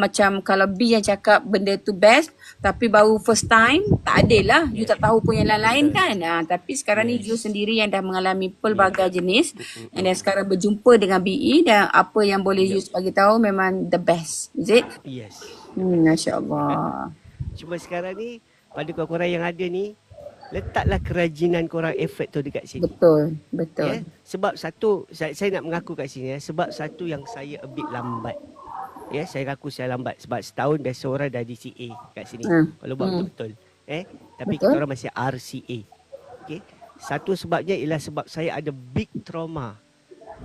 B yang cakap benda tu best tapi baru first time, tak adil lah. You tak tahu pun yang lain-lain kan. Tapi sekarang ni Yus sendiri yang dah mengalami pelbagai jenis and then sekarang berjumpa dengan BE dan apa yang boleh Yus bagi tahu memang the best. Is it? Yes. Masya Allah. Cuma sekarang ni pada korang-korang yang ada ni, letaklah kerajinan korang effort tu dekat sini. Betul. Sebab satu, saya nak mengaku kat sini sebab satu yang saya a bit lambat. Saya ngaku saya lambat sebab setahun biasa orang dah di CA kat sini. Kalau buat betul-betul. Tapi kita orang masih RCA. Okay. Satu sebabnya ialah sebab saya ada big trauma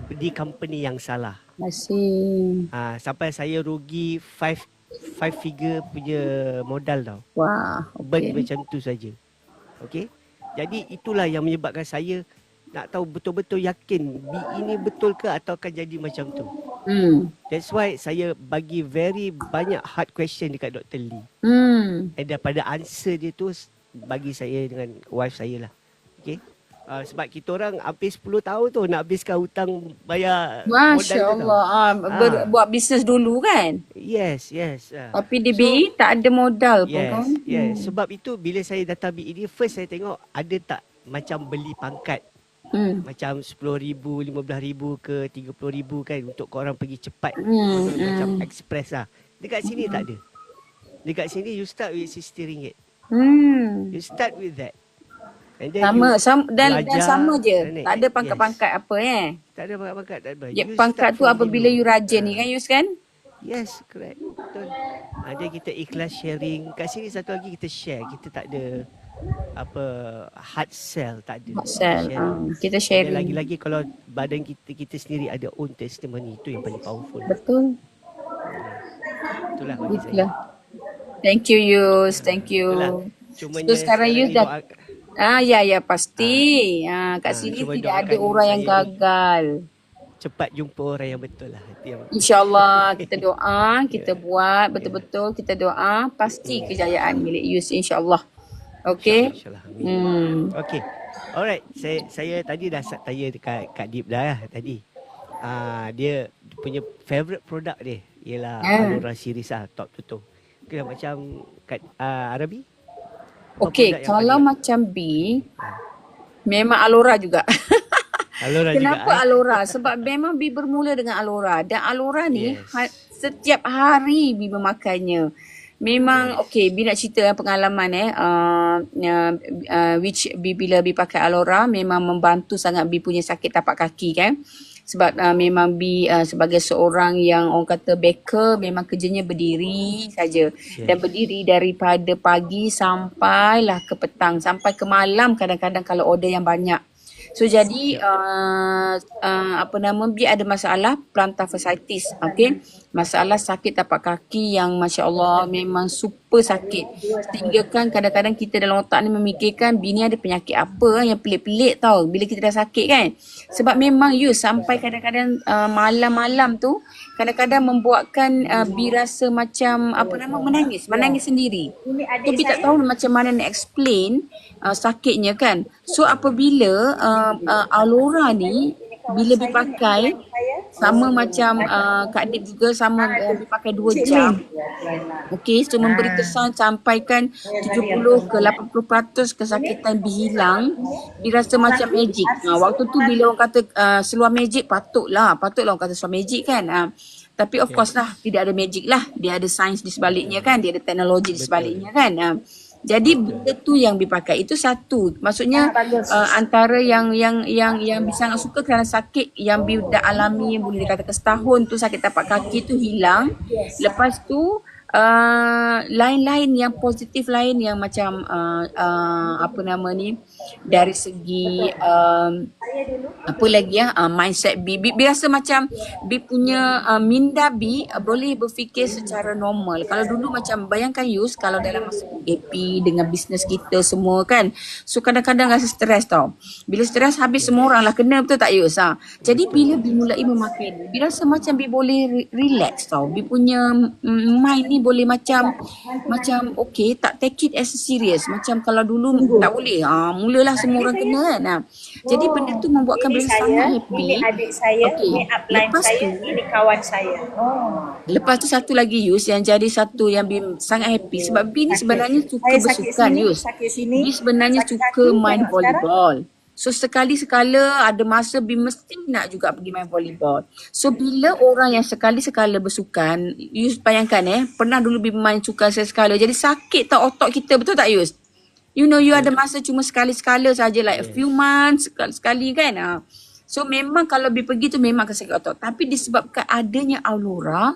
di company yang salah. Masih. Sampai saya rugi 5 figure punya modal tau. Wah. Burn macam tu saja. Okey. Jadi itulah yang menyebabkan saya nak tahu betul-betul yakin ini betul ke atau akan jadi macam tu. That's why saya bagi very banyak hard question dekat Dr. Lee. And daripada answer dia tu bagi saya dengan wife saya lah. Okey. Sebab kita orang hampir 10 tahun tu nak habiskan hutang bayar modal tu. Masya Allah. Buat bisnes dulu kan? Yes. Tapi di BE tak ada modal pun kan? Yes. Sebab itu bila saya datang BE ni, first saya tengok ada tak macam beli pangkat. Macam RM10,000, RM15,000 ke RM30,000 kan untuk korang pergi cepat. Macam express lah. Dekat sini tak ada. Dekat sini you start with RM60. You start with that. And then dan sama je. Tak ada pangkat-pangkat apa Tak ada pangkat-pangkat, tak ada. Pangkat tu apabila you rajin ni kan Yus kan? Yes, correct. Betul. Dia kita ikhlas sharing. Kat sini satu lagi kita share. Kita tak ada hard sell, tak ada. Hard sell. Kita sharing. Dan lagi-lagi kalau badan kita sendiri ada own testimony, itu yang paling powerful. Betul. Itulah bagi saya. Thank you Yus. Thank you. So sekarang Yus dah ya pasti. Kat sini tidak ada orang yang gagal. Cepat jumpa orang yang betul lah. InsyaAllah kita doa, kita buat betul-betul, kita doa, pasti kejayaan milik Yus insyaAllah. Okay? InsyaAllah. Okay. Alright. Saya tadi dah tanya dekat Kak Dip dah tadi. Dia punya favourite produk dia ialah Alora series top tu. Okay, macam Kak Arabi? Okay, kalau macam B, memang Alora juga. Alora Kenapa juga, Alora? Sebab memang B bermula dengan Alora. Dan Alora ni setiap hari B memakannya. Memang okay, B nak cerita pengalaman which B bila B pakai Alora memang membantu sangat B punya sakit tapak kaki kan. Sebab memang B sebagai seorang yang orang kata baker memang kerjanya berdiri saja. Dan berdiri daripada pagi sampailah ke petang, sampai ke malam kadang-kadang kalau order yang banyak. So jadi B ada masalah plantar fasciitis, okay? Masalah sakit tapak kaki yang masya-Allah memang super apa sakit. Sehingga kan kadang-kadang kita dalam otak ni memikirkan bini ada penyakit apa yang pelik-pelik tau bila kita dah sakit kan. Sebab memang sampai kadang-kadang malam-malam tu kadang-kadang membuatkan Bi rasa macam menangis sendiri. Ini So adik Bi tak saya. tahu macam mana nak explain sakitnya kan. So apabila Alora ni bila Bi pakai sama macam Kak Dip juga sama Bi pakai 2 jam. Okey, so memberi kesan sampaikan 70 ke 80% kesakitan Bi hilang. Bi rasa macam magic. Waktu tu bila orang kata seluar magic patutlah orang kata seluar magic kan. Tapi of course lah tidak ada magic lah. Dia ada sains di sebaliknya kan, dia ada teknologi di sebaliknya kan. Jadi benda tu yang Bi pakai itu satu. Maksudnya antara yang Bi sangat suka kerana sakit yang Bi dah alami boleh dikatakan setahun tu sakit tapak kaki tu hilang. Lepas tu lain-lain yang positif lain yang macam dari segi apa lagi mindset Bi rasa macam Bi punya minda Bi boleh berfikir secara normal. Kalau dulu macam bayangkan Yus kalau dalam masa happy dengan bisnes kita semua kan, so kadang-kadang rasa stres tau. Bila stres habis semua orang lah kena, betul tak Yus? Jadi bila Bi mulai memakai ni, Bi rasa macam Bi boleh relax tau. Bi punya mind ni boleh macam okay, tak take it as serious. Macam kalau dulu tak boleh, mulalah semua orang kena kan. Jadi benda tu membuatkan Bi sangat happy. Ini adik saya, Okey, ini upline lepas saya, tu- ini kawan saya. Lepas tu satu lagi Yus yang jadi satu yang Bi sangat happy sebab Bi ni sebenarnya suka Saya sakit bersukan sini, Yus. sakit sini, Bi sebenarnya sakit suka kaki, main tengok sekarang. volleyball. So sekali-sekala ada masa Bi mesti nak juga pergi main volleyball. So bila orang yang sekali-sekala bersukan, Yus bayangkan pernah dulu Bi main sukan sekali-sekala. Jadi sakit tak otot kita, betul tak Yus? You know you ada masa cuma sekali-sekala saja like a few months sekali kan. So memang kalau Bi pergi tu memang akan sakit otot. Tapi disebabkan adanya Alora,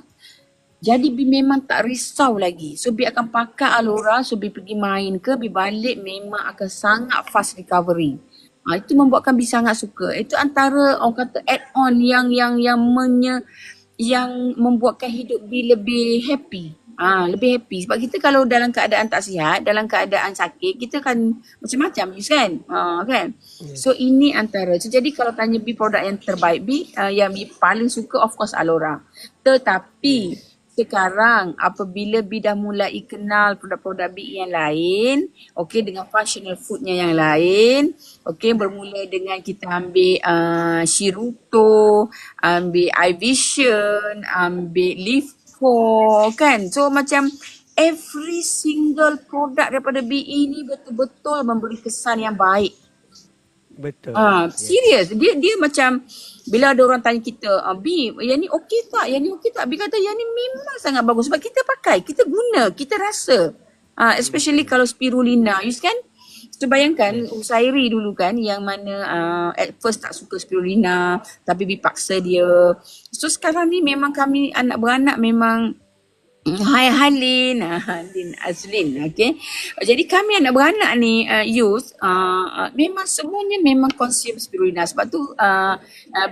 jadi Bi memang tak risau lagi. So Bi akan pakai Alora, so Bi pergi main ke, Bi balik memang akan sangat fast recovery. Itu membuatkan Bi sangat suka. Itu antara orang kata add on yang membuatkan hidup Bi lebih happy. Lebih happy. Sebab kita kalau dalam keadaan tak sihat, dalam keadaan sakit, kita kan macam-macam kan. Kan? So ini antara. So, jadi kalau tanya Bi produk yang terbaik Bi, yang Bi paling suka of course Alora. Tetapi sekarang apabila Bi dah mulai kenal produk-produk Bi yang lain, okey, dengan functional foodnya yang lain, okey, bermula dengan kita ambil Shiruto, ambil iVision, ambil Liftcore kan. So macam every single produk daripada Bi ini betul-betul memberi kesan yang baik. Betul. Serius. Dia macam bila ada orang tanya kita, Bi, yang ni okey tak? Yang ni okey tak? Bi kata yang ni memang sangat bagus sebab kita pakai, kita guna, kita rasa. Especially kalau spirulina, you kan? So bayangkan Usairi dulu kan yang mana at first tak suka spirulina tapi Bi paksa dia. So sekarang ni memang kami anak beranak memang Hai Halin Azlin, okay. Jadi kami anak beranak ni youth memang semuanya memang consume spirulina. Sebab tu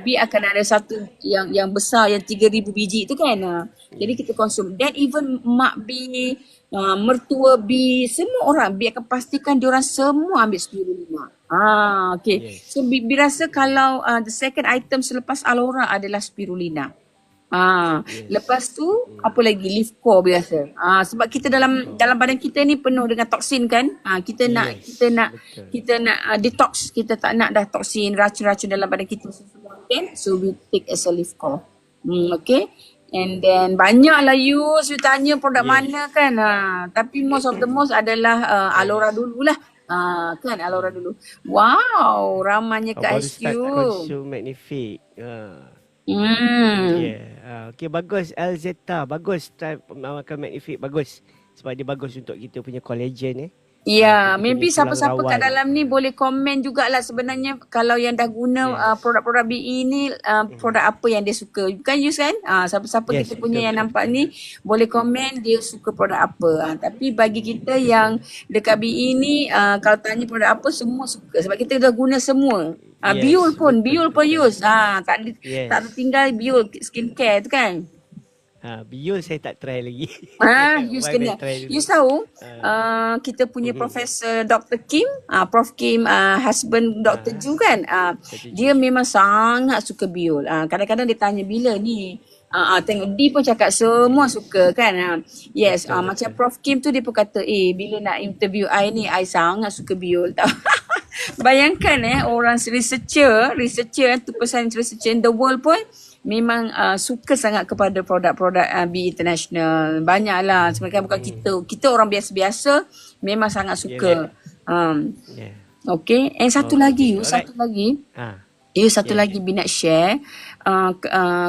Bi akan ada satu yang besar yang 3,000 biji tu kan. Jadi kita konsum. Dan even mak Bi, mertua Bi, semua orang Bi akan pastikan diorang semua ambil spirulina. Okay. Yes. So Bi rasa kalau the second item selepas Alora adalah spirulina. Lepas tu apa lagi, Liftcore biasa. Sebab kita dalam badan kita ni penuh dengan toksin kan. Kita nak detox, kita tak nak dah toksin, racun-racun dalam badan kita kan. So we take as a Liftcore. Okay. And then banyaklah you tanya produk mana kan. Tapi most of the most adalah Alora dululah. Kan Alora dulu. Wow, ramainya Kak Baru HQ. start consume Magnific. Okay, bagus Alzeta. Bagus try makan Magnific, bagus. Sebab dia bagus untuk kita punya collagen Ya, kita maybe punya tulang siapa-siapa kat rawan. dalam ni boleh komen jugalah sebenarnya kalau yang dah guna produk-produk BE ni produk apa yang dia suka. Bukan use kan? Siapa-siapa Yes, kita punya betul, yang betul, nampak ni boleh komen dia suka produk apa. Tapi bagi kita yang dekat BE ni kalau tanya produk apa semua suka sebab kita dah guna semua. Yes, Biol pun betul, use. Yes. Tak tertinggal Biol skincare tu kan. Biol saya tak try lagi. Yus Wife kena. I try dulu. Yus tahu kita punya Mhm. Profesor Dr. Kim, Prof Kim, husband Dr. Ju kan. Dr. Dia Ju. memang sangat suka biol. Kadang-kadang dia tanya bila ni. Tengok D pun cakap semua suka kan. Yes, Betul, macam betul. Prof Kim tu dia pun kata, bila nak interview I ni, I sangat suka biol tau. Bayangkan orang researcher 2% researcher in the world pun memang suka sangat kepada produk-produk BE International. Banyaklah sebenarnya bukan kita orang biasa-biasa memang sangat suka. Yeah. Okay, and satu lagi you, Alright. satu lagi. Yeah. Lagi Bi nak share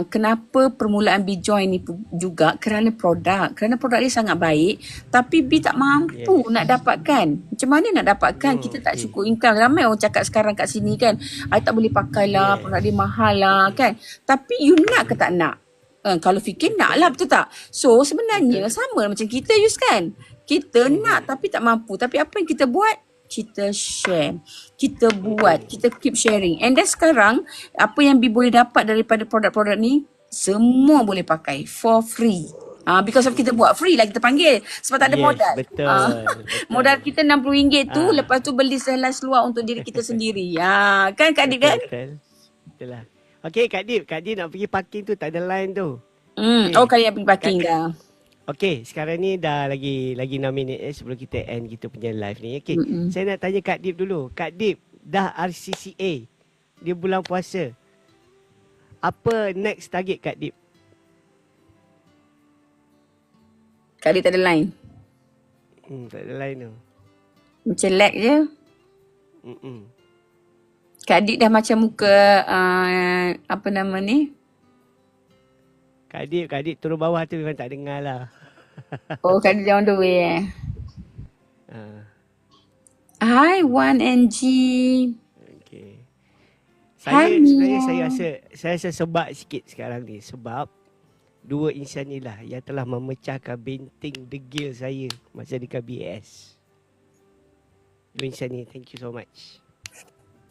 kenapa permulaan Bi join ni juga kerana produk dia sangat baik tapi Bi tak mampu nak dapatkan. Macam mana nak dapatkan? Kita tak cukup income. Ramai orang cakap sekarang kat sini kan, I tak boleh pakai lah, produk dia mahal lah kan. Tapi you nak ke tak nak? Kalau fikir nak lah, betul tak? So sebenarnya sama macam kita Yus kan. Kita nak tapi tak mampu. Tapi apa yang kita buat? Kita share, kita buat, kita keep sharing. And then sekarang, apa yang Bi boleh dapat daripada produk-produk ni, semua boleh pakai for free. Because of kita buat free lah kita panggil. Sebab tak ada modal. Betul. Modal kita RM60 tu, lepas tu beli seluar untuk diri kita sendiri. Kan Kak Dip kan? Betul lah. Okay Kak Dip nak pergi parking tu, tak ada line tu. Oh, kalian pergi parking dah. Okay, sekarang ni dah lagi 6 minit sebelum kita end kita punya live ni. Okay, saya nak tanya Kak Dip dulu. Kak Dip, dah RCCA, dia bulan puasa. Apa next target Kak Dip? Kak Dip tak ada line. Tak ada line tu. Macam lag je. Kak Dip dah macam muka, apa nama ni? Kak Dip turun bawah tu memang tak dengar lah. Oh, Kak Dip on the way Hi, 1NG. Okay. Hai, Sebenarnya Mia. saya rasa sebab sikit sekarang ni. Sebab dua insan ni lah yang telah memecahkan benteng degil saya masa dekat BAS. Dua insan ni, thank you so much.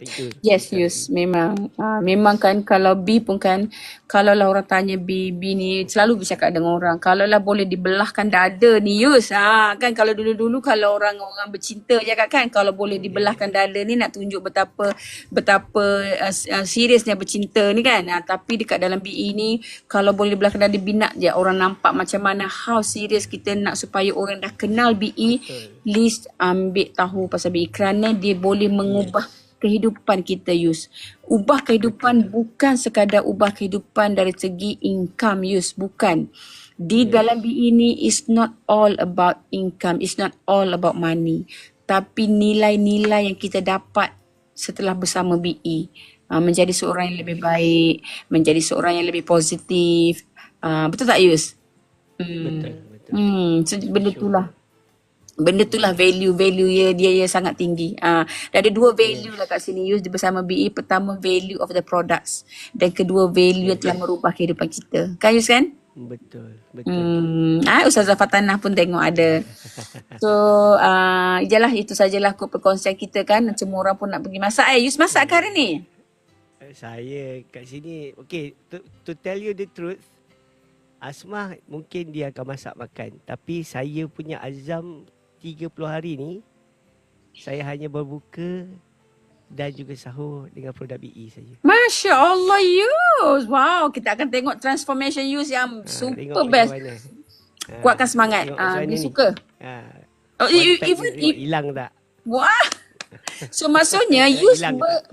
Thank you. Yes, Yus. Memang. Memang kan kalau B pun kan, kalau lah orang tanya B ni selalu bercakap dengan orang. Kalau lah boleh dibelahkan dada ni Yus. Kan kalau dulu-dulu kalau orang bercinta je kan, kalau boleh dibelahkan dada ni nak tunjuk betapa seriusnya bercinta ni kan. Tapi dekat dalam BE ni, kalau boleh dibelahkan dada, B nak je orang nampak macam mana how serius kita nak supaya orang dah kenal BE. Please ambil tahu pasal BE kerana dia boleh mengubah kehidupan kita Yus. Ubah kehidupan bukan sekadar ubah kehidupan dari segi income Yus, bukan. Di dalam BE ni is not all about income, it's not all about money. Tapi nilai-nilai yang kita dapat setelah bersama BE, menjadi seorang yang lebih baik, menjadi seorang yang lebih positif. Betul tak Yus? Betul. So, benda itulah value dia sangat tinggi. Ada dua value lah kat sini Yus bersama BE. Pertama, value of the products, dan kedua, value yang telah merubah kehidupan kita. Kan Yus kan? Betul. Ustazah Fatanah pun tengok ada. So itu sajalah perkongsian kita kan. Semua orang pun nak pergi masak. Yus masak ke hari ni? Saya kat sini, okay, to tell you the truth, Asmah mungkin dia akan masak makan. Tapi saya punya azam 30 hari ni, saya hanya berbuka dan juga sahur dengan produk BE saja. Masya Allah Yus. Wow, kita akan tengok transformation Yus yang super best. Kuatkan semangat. Dia suka. Even hilang tak? Wah. So maksudnya Yus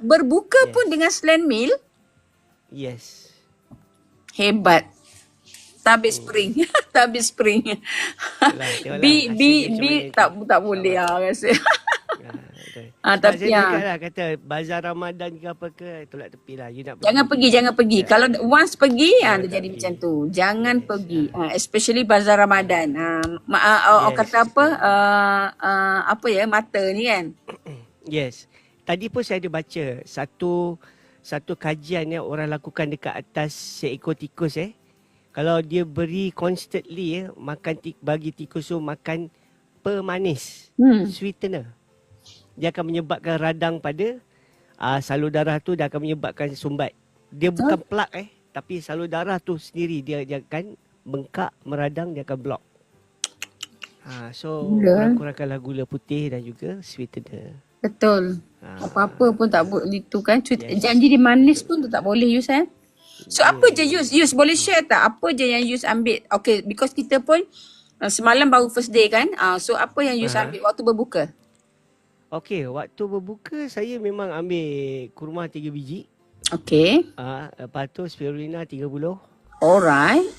berbuka pun dengan slant meal? Yes. Hebat. Tabis spring. Tabis spring. Tak boleh rasa. Tapi saya kata bazar Ramadan ke apa ke, tolak tepi lah. You nak jangan pergi. Kalau once pergi, dia jadi macam tu. Jangan pergi. Especially bazar Ramadan. Orang kata apa mata ni kan. Yes. Tadi pun saya ada baca satu kajian yang orang lakukan dekat atas seekor tikus Kalau dia beri constantly bagi tikus tu makan pemanis, sweetener, dia akan menyebabkan radang pada salur darah tu, dia akan menyebabkan sumbat. Dia bukan plak tapi salur darah tu sendiri dia akan bengkak, meradang, dia akan block. So Gula. kurang-kurangkanlah gula putih dan juga sweetener. Betul. Apa-apa pun tak boleh itu kan. Yes. Janji dia manis pun tu tak boleh use eh. So apa je use boleh share tak? Apa je yang use ambil? Okay, because kita pun semalam baru first day kan. So apa yang use ambil waktu berbuka? Okay, waktu berbuka saya memang ambil kurma 3 biji. Okay. Lepas tu spirulina 30. Alright.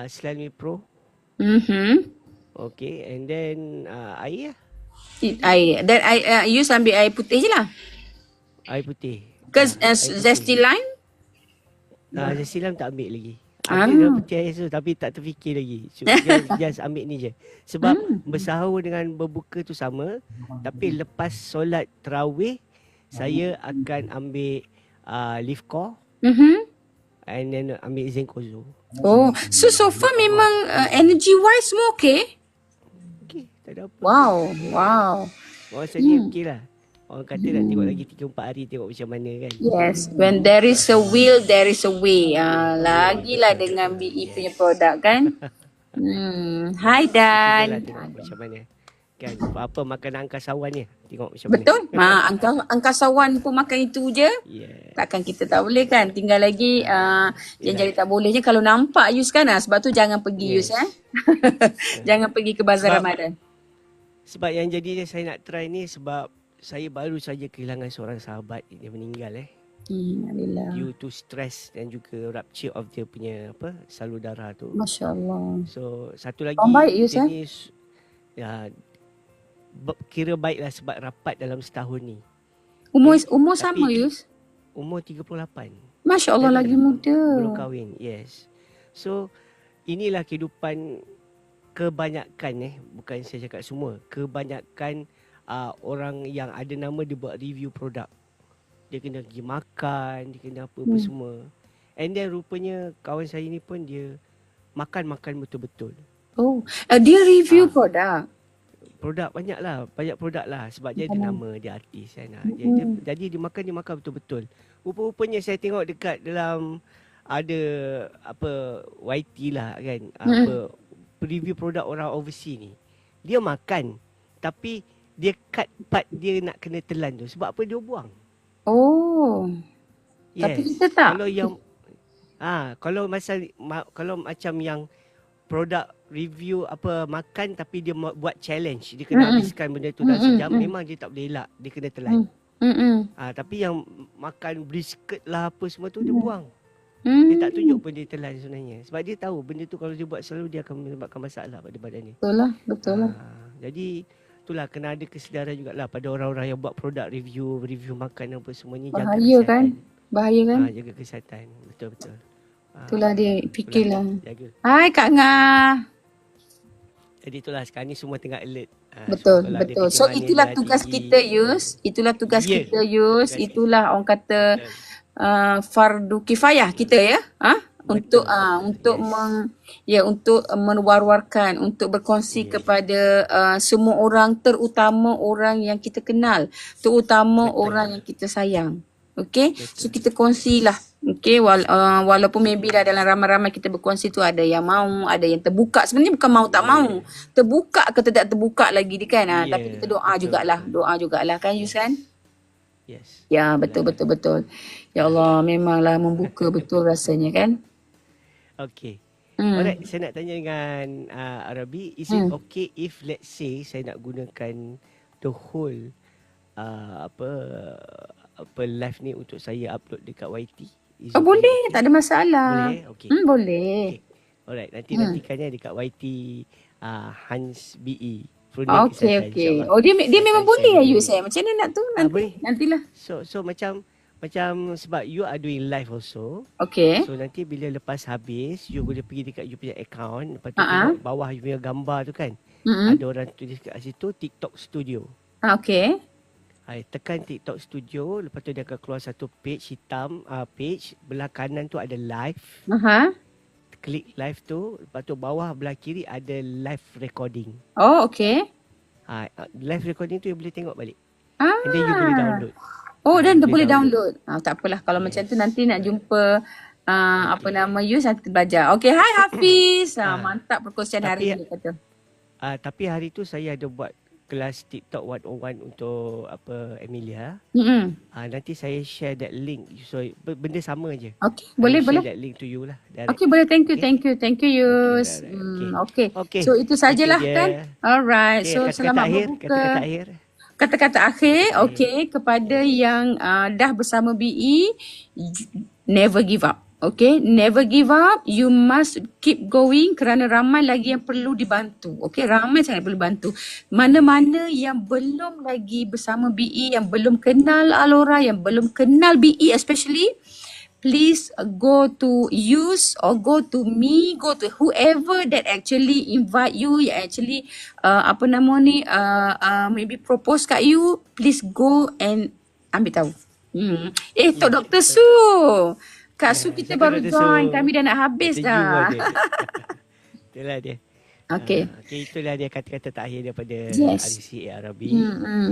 Selami Pro. Okay, and then air lah. Air. Dan use ambil air putih je lah. Air putih. Because zesty lime? Zesty lime tak ambil lagi. Ambil dalam peti air tu tapi tak terfikir lagi. So, just ambil ni je. Sebab bersahur dengan berbuka tu sama. Tapi lepas solat tarawih, saya akan ambil leaf core. And then ambil zenkozo. Oh, so far memang energy wise semua okay? Okay, tak ada apa. Wow. Rasanya okey lah. Orang kata nak tengok lagi 3-4 hari tengok macam mana kan. Yes, when there is a will, there is a way. Lagilah dengan BE punya produk kan. Hai Dan. Tengok macam mana. Kan, apa makanan angkasawan ni. Tengok macam mana. Betul. Angkasawan pun makan itu je. Yeah. Takkan kita tak boleh kan. Tinggal lagi yang jadi tak bolehnya kalau nampak use kan. Sebab tu jangan pergi use Jangan pergi ke bazar Ramadan. Sebab yang jadinya saya nak try ni sebab saya baru saja kehilangan seorang sahabat. Dia meninggal Alhamdulillah. due to stress dan juga rupture of dia punya salur darah tu. Masya Allah. So satu lagi Orang baik Yus dia ni kira baiklah sebab rapat dalam setahun ni. Umur sama Yus? Umur 38. Masya Allah lagi muda. Belum kahwin. Yes. So inilah kehidupan kebanyakan bukan saya cakap semua, kebanyakan orang yang ada nama dia buat review produk. Dia kena pergi makan, dia kena apa-apa semua. And then rupanya kawan saya ni pun dia makan betul-betul. Oh, dia review produk. Produk banyak produk lah sebab dia ada nama, dia artis kan. Jadi dia makan betul-betul. Rupa-rupanya saya tengok dekat dalam ada YT lah kan, review produk orang overseas ni. Dia makan tapi dia cut part dia nak kena telan tu. Sebab apa dia buang? Oh. Yes. Tapi kita tak. Kalau yang kalau macam yang produk review makan tapi dia buat challenge, dia kena habiskan benda tu dalam sejam, memang dia tak boleh elak, dia kena telan. Tapi yang makan brisket lah apa semua tu dia buang. Dia tak tunjuk pun dia telan sebenarnya. Sebab dia tahu benda tu kalau dia buat selalu dia akan menyebabkan masalah pada badan dia. Betul lah. Jadi itulah kena ada kesedaran jugalah pada orang-orang yang buat produk review makan apa semuanya. Jaga kesihatan. Bahaya kan? Jaga kesihatan. Betul-betul. Itulah dia fikirlah. Jaga. Hai Kak Ngah. Jadi itulah sekarang ni semua tengah alert. Betul. So itulah tugas kita Yus. Itulah tugas kita Yus. Itulah orang kata fardu kifayah kita untuk untuk menwar-warkan, untuk berkongsi kepada semua orang, terutama orang yang kita kenal, terutama orang yang kita sayang. Okay, so kita kongsilah. Okay, walaupun maybe dah dalam ramai-ramai kita berkongsi tu ada yang mau, ada yang terbuka. Sebenarnya bukan mau tak mau, terbuka ke tidak terbuka lagi dia kan. Tapi kita doa jugalah kan Yus kan. Yes. Ya, betul. Ya Allah, memanglah membuka betul rasanya kan. Okay. Alright, saya nak tanya dengan Arabi, is it okay if let's say saya nak gunakan the whole live ni untuk saya upload dekat YT? Boleh, tak ada masalah. Boleh? Okay. Boleh. Okay. Alright, nantikannya dekat YT Hans BE. Okay. Oh, dia memang boleh ya Yus Macam mana nak tu? Nantilah. So macam sebab you are doing live also. Okay. So nanti bila lepas habis, you boleh pergi dekat you punya account. Lepas tu tengok bawah you punya gambar tu kan. Ada orang tulis kat situ TikTok Studio. Okay. Tekan TikTok Studio. Lepas tu dia akan keluar satu page hitam. Page belah kanan tu ada live. Klik live tu. Lepas tu bawah belah kiri ada live recording. Oh, okay. Live recording tu you boleh tengok balik. And then you boleh download. Oh, dan boleh download. Tak apalah kalau macam tu nanti nak jumpa apa nama Yus nanti belajar. Okay, hai Hafiz. Ah, Mantap perkongsian hari tapi ni kata. tapi hari tu saya ada buat kelas TikTok 101 untuk Emilia. Nanti saya share that link. So benda sama je. Okay, I boleh will share boleh. that link to you lah. Direct. Okay, boleh. Thank you, Okay. thank you, thank you Yus. Okay. Okay. Okay. So itu sajalah Itu dia. kan. Alright. Okay, So kata-kata selamat akhir. berbuka. Kata-kata akhir. Kata-kata akhir, okay, kepada yang dah bersama BE, never give up. Okay, never give up. You must keep going kerana ramai lagi yang perlu dibantu. Okay, ramai sangat perlu bantu. Mana-mana yang belum lagi bersama BE, yang belum kenal Alora, yang belum kenal BE especially, please go to Yus or go to me, go to whoever that actually invite you, yang actually maybe propose kat you, please go and ambil tahu. Tok Dr. Su. Kak Su kita Siapa baru Dr. Su? join, kami dah nak habis Kata you dah. ada. Itulah dia. Okay. Okay, itulah dia kata-kata terakhir daripada Yes. RCA Arabi.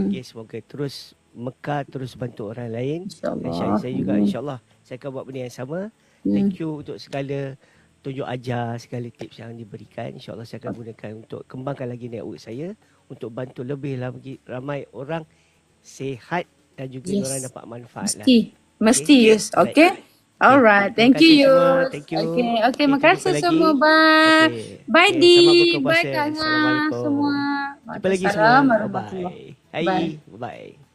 Okay, semoga terus mekar, terus bantu orang lain. Dan InsyaAllah. saya juga insyaAllah saya akan buat benda yang sama. Thank you untuk segala tunjuk ajar, segala tips yang diberikan. InsyaAllah saya akan gunakan untuk kembangkan lagi network saya. Untuk bantu lebih lagi ramai orang sihat dan juga Yes. orang dapat manfaat lah. Mesti Yus. Baik. Okay. Alright. Terima Thank you kasih semua. Yus. Thank you. Okay. Okay, Terima kita kasih jumpa lagi. semua. Bye. Okay. Bye Okay, Di. selamat berbuka Bye puasa. Kak Ngah Assalamualaikum. semua. Jumpa lagi semua. Waalaikumsalam Bye-bye. warahmatullahi. Hai. Bye. Bye-bye.